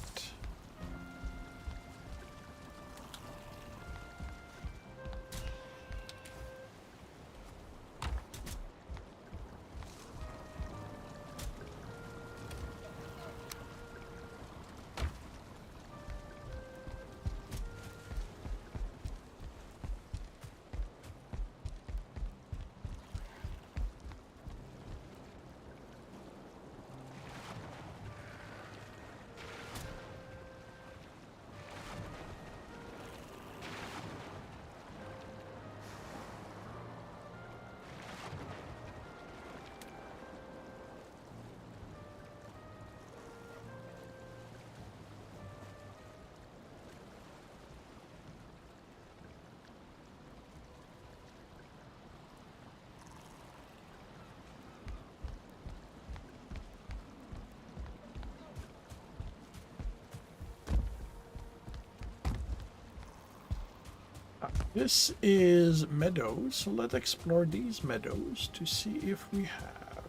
This is meadows, so let's explore these meadows to see if we have.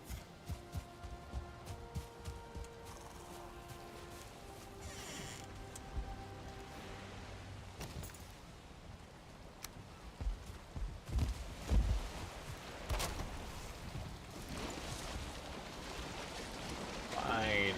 Fine.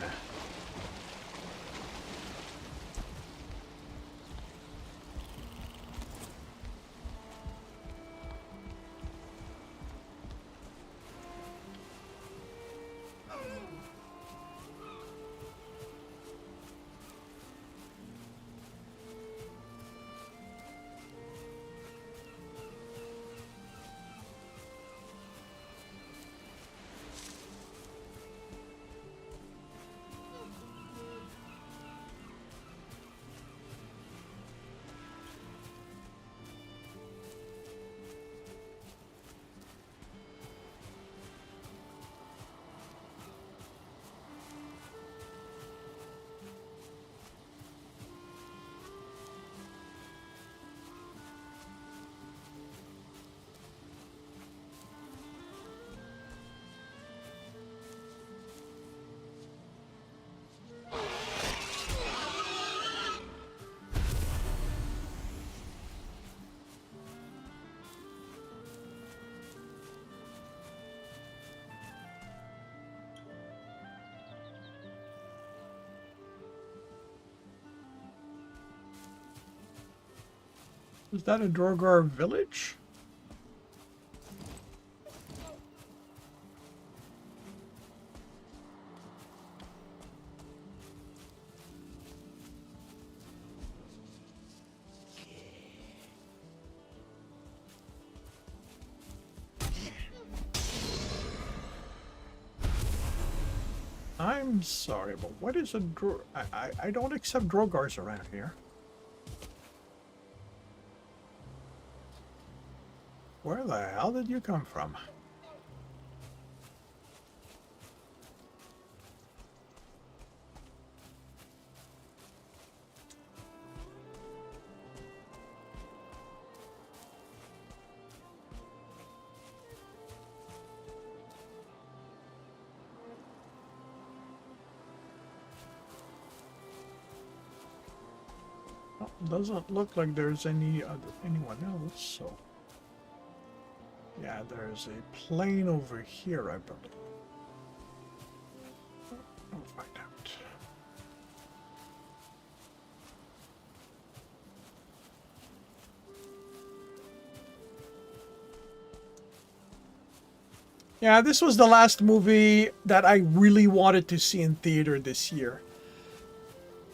Is that a Drogar village? I'm sorry, but what is a I don't accept Drogars around here. Where the hell did you come from? Doesn't look like there's anyone else, so yeah, there's a plane over here, I believe. I'll find out. Yeah, this was the last movie that I really wanted to see in theater this year.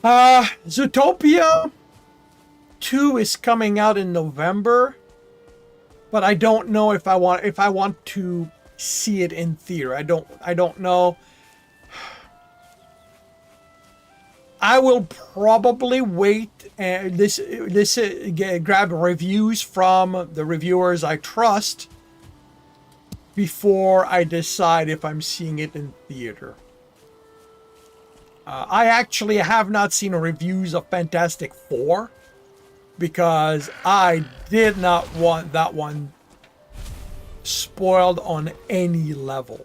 Zootopia 2 is coming out in November, but I don't know if I want to see it in theater. I don't know. I will probably wait and grab reviews from the reviewers I trust before I decide if I'm seeing it in theater. I actually have not seen reviews of Fantastic Four because I did not want that one spoiled on any level.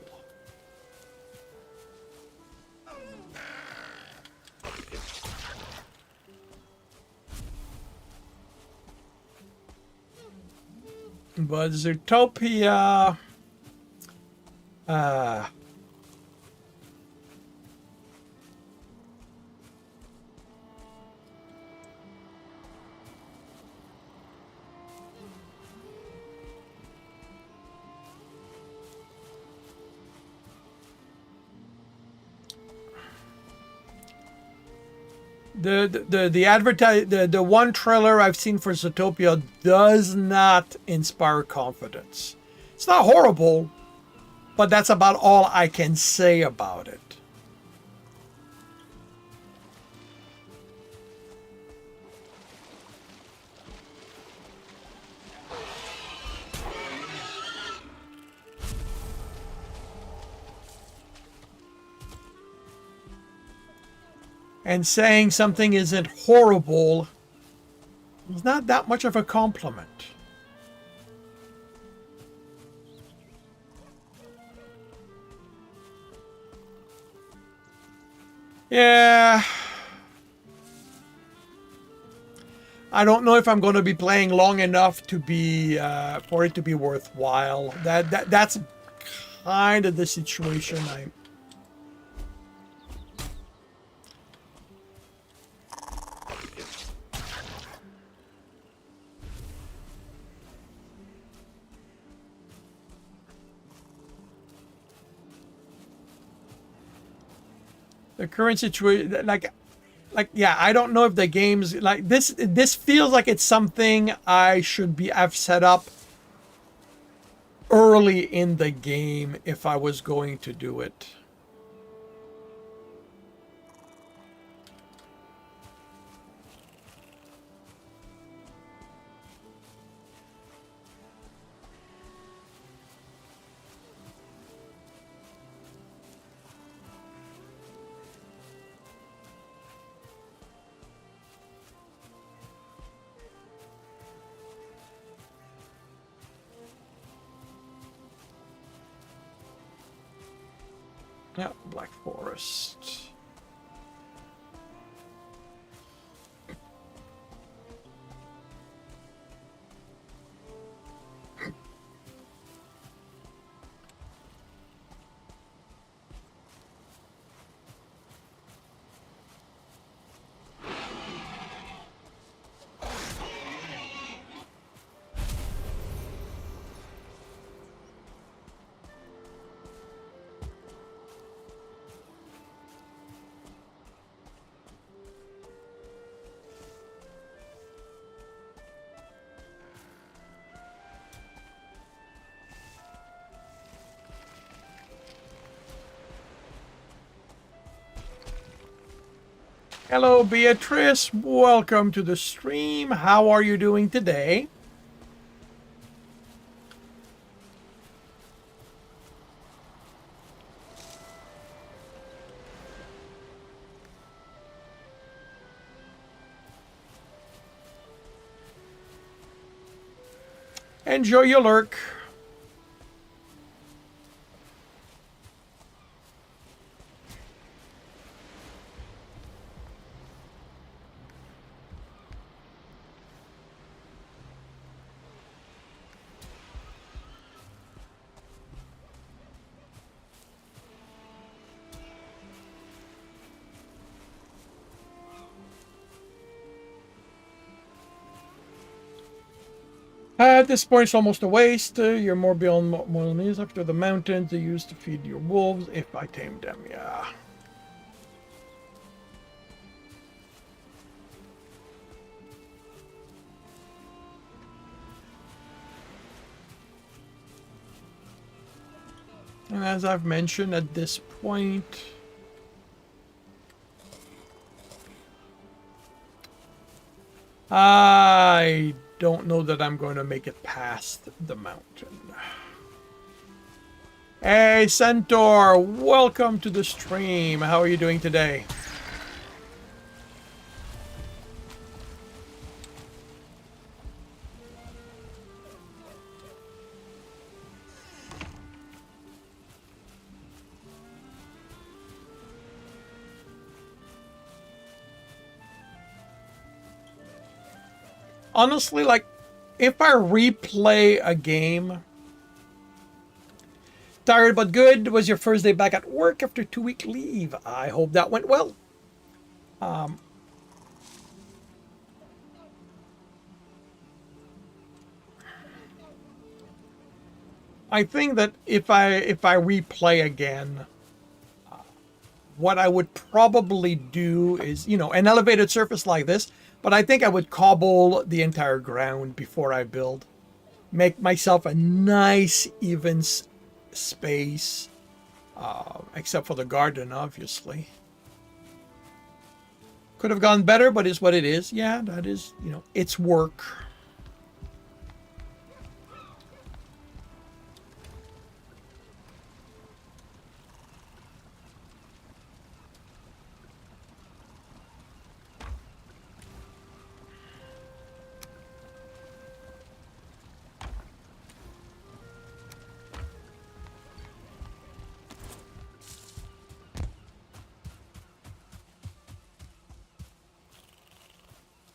But Zootopia... the one trailer I've seen for Zootopia does not inspire confidence. It's not horrible, but that's about all I can say about it. And saying something isn't horrible is not that much of a compliment. Yeah. I don't know if I'm going to be playing long enough to be for it to be worthwhile. That's kind of the situation I'm. The current situation, like yeah, I don't know if the game's like this. This feels like it's something I've set up early in the game if I was going to do it. Yeah, Black Forest. Hello, Beatrice. Welcome to the stream. How are you doing today? Enjoy your lurk. At this point, it's almost a waste. You're more beyond mortal needs. After the mountains they used to feed your wolves, if I tamed them, yeah. And as I've mentioned at this point, I don't know that I'm going to make it past the mountain. Hey, Centaur, welcome to the stream. How are you doing today? Honestly, like, if I replay a game... Tired but good. Was your first day back at work after 2-week leave? I hope that went well. I think that if I replay again, what I would probably do is, you know, an elevated surface like this, but I think I would cobble the entire ground before I build. Make myself a nice even space, except for the garden, obviously. Could have gone better, but it's what it is. Yeah, that is, you know, it's work.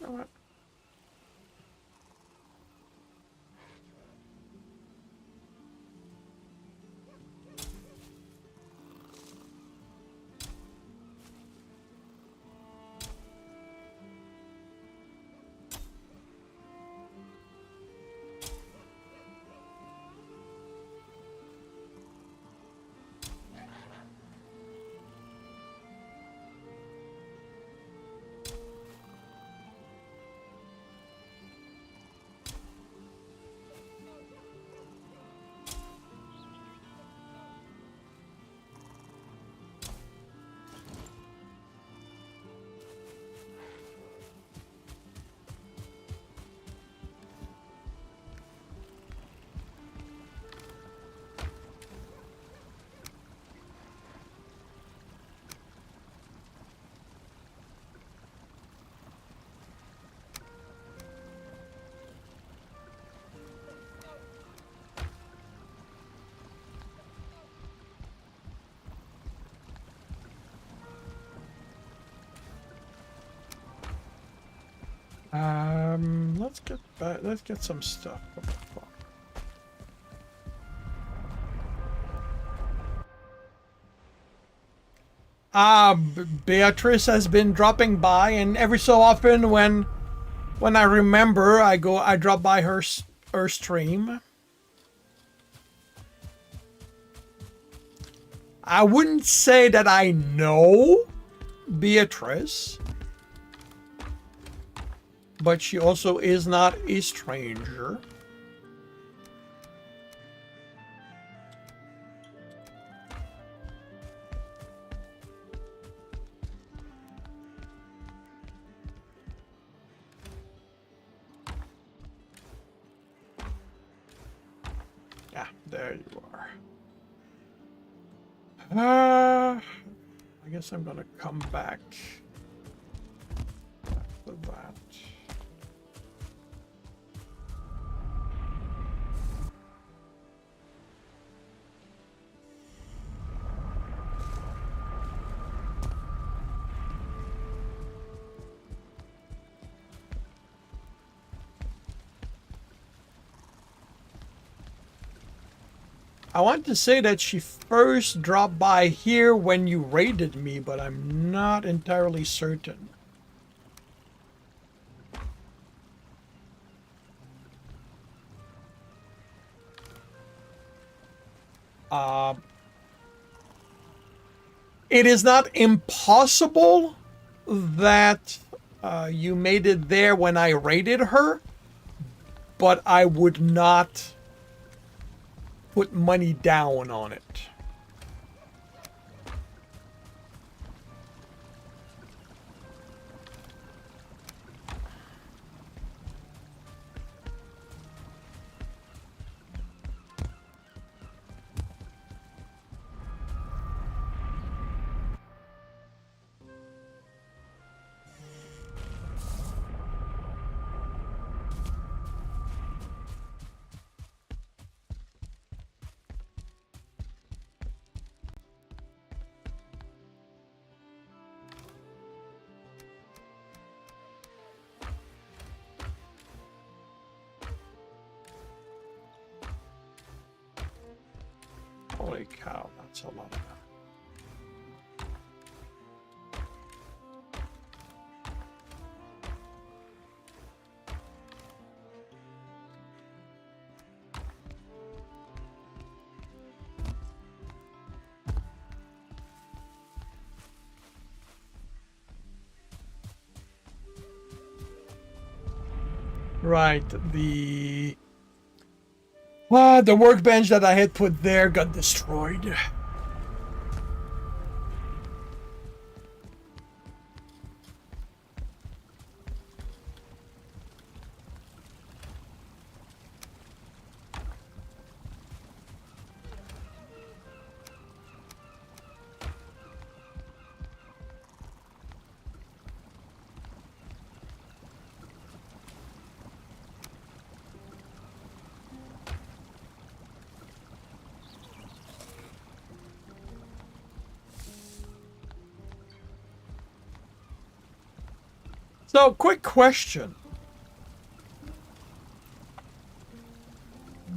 All right. Let's get back. Let's get some stuff. What the fuck? Beatrice has been dropping by, and every so often, when I remember, I drop by her stream. I wouldn't say that I know Beatrice, but she also is not a stranger. Ah, there you are. I guess I'm gonna come back after that. I want to say that she first dropped by here when you raided me, but I'm not entirely certain. It is not impossible that you made it there when I raided her, but I would not put money down on it. Holy cow, that's a lot of that. Right, the workbench that I had put there got destroyed. So, quick question.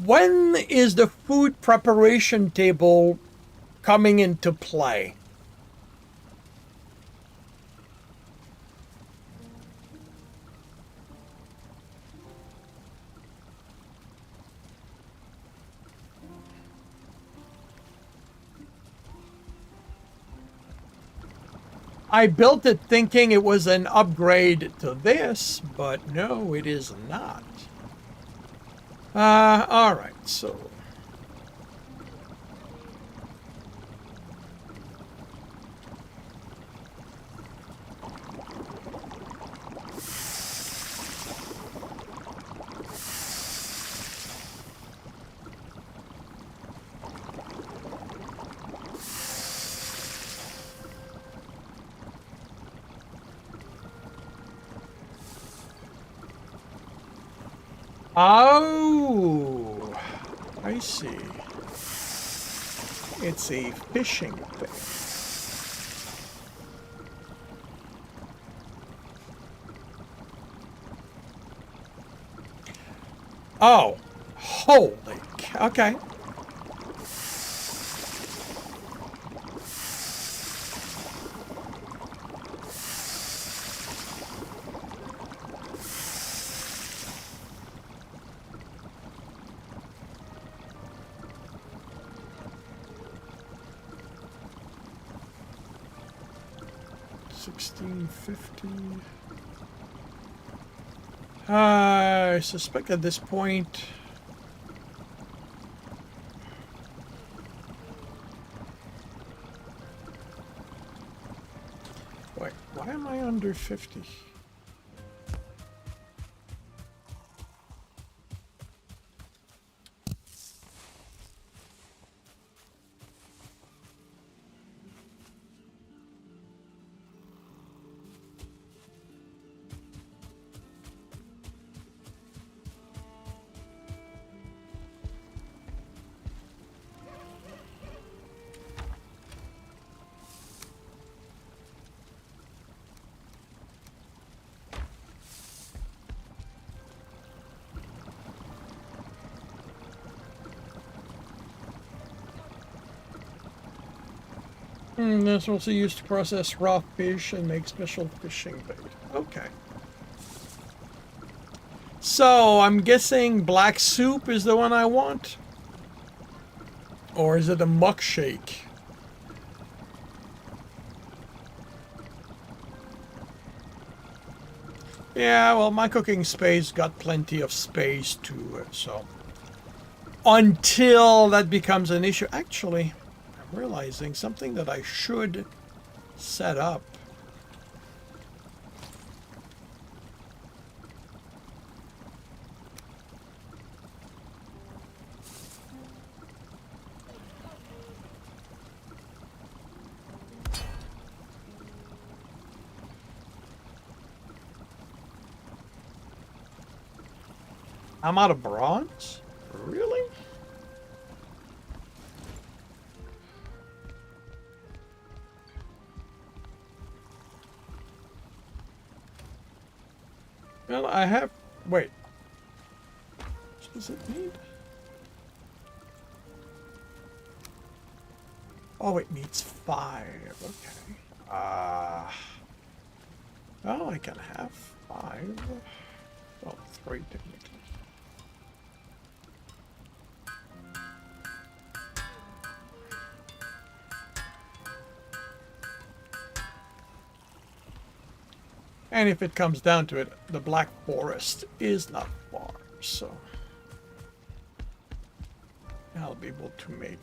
When is the food preparation table coming into play? I built it thinking it was an upgrade to this, but no, it is not. All right, so oh, I see. It's a fishing thing. Oh, holy cow. Okay. $16.50. I suspect at this point. Wait, why am I under 50? This also used to process raw fish and make special fishing bait. Okay. So, I'm guessing black soup is the one I want? Or is it a muck shake? Yeah, well, my cooking space got plenty of space to it, so... Until that becomes an issue. Actually, I'm realizing something that I should set up. I'm out of bronze? Really? Well, I have... Wait. What does it need? Oh, it needs 5. Okay. Well, I can have 5. Well, 3 technically. And if it comes down to it, the Black Forest is not far, so I'll be able to make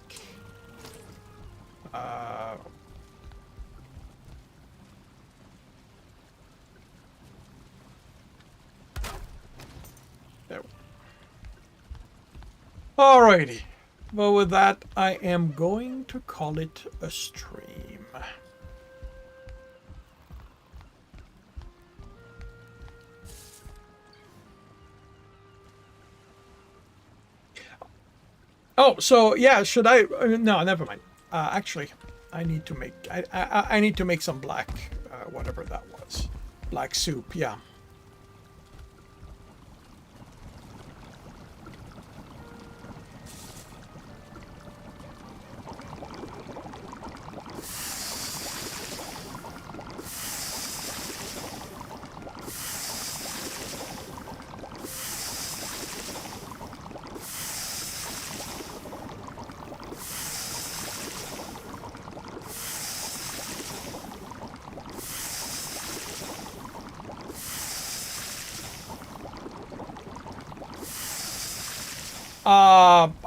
there. Alrighty. Well, with that, I am going to call it a stream. Oh, so yeah, should I? No, never mind. Actually, I need to make. I need to make some black, whatever that was, black soup. Yeah.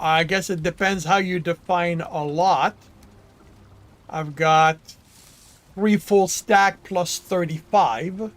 I guess it depends how you define a lot. I've got 3 full stack plus 35.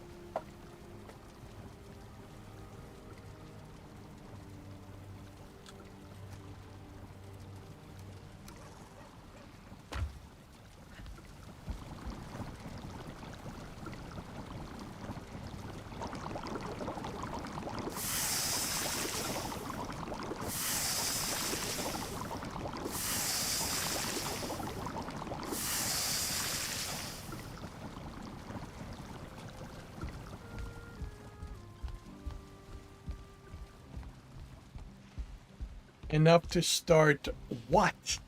Enough to start what?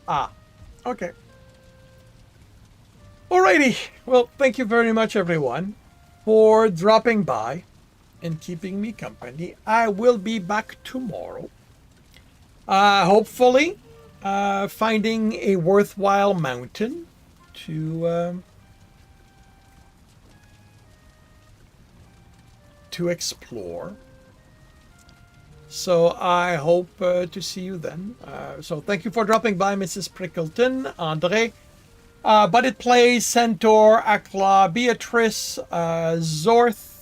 Ah, okay. Alrighty. Well, thank you very much, everyone, for dropping by and keeping me company. I will be back tomorrow. Hopefully, finding a worthwhile mountain to explore. So I hope to see you then. So thank you for dropping by, Mrs. Prickleton, Andre, But It Plays, Centaur, Akla, Beatrice, Zorth,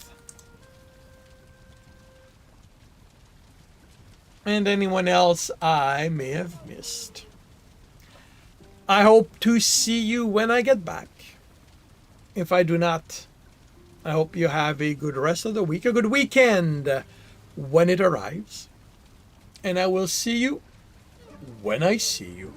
and anyone else I may have missed. I hope to see you when I get back. If I do not, I hope you have a good rest of the week, a good weekend when it arrives. And I will see you when I see you.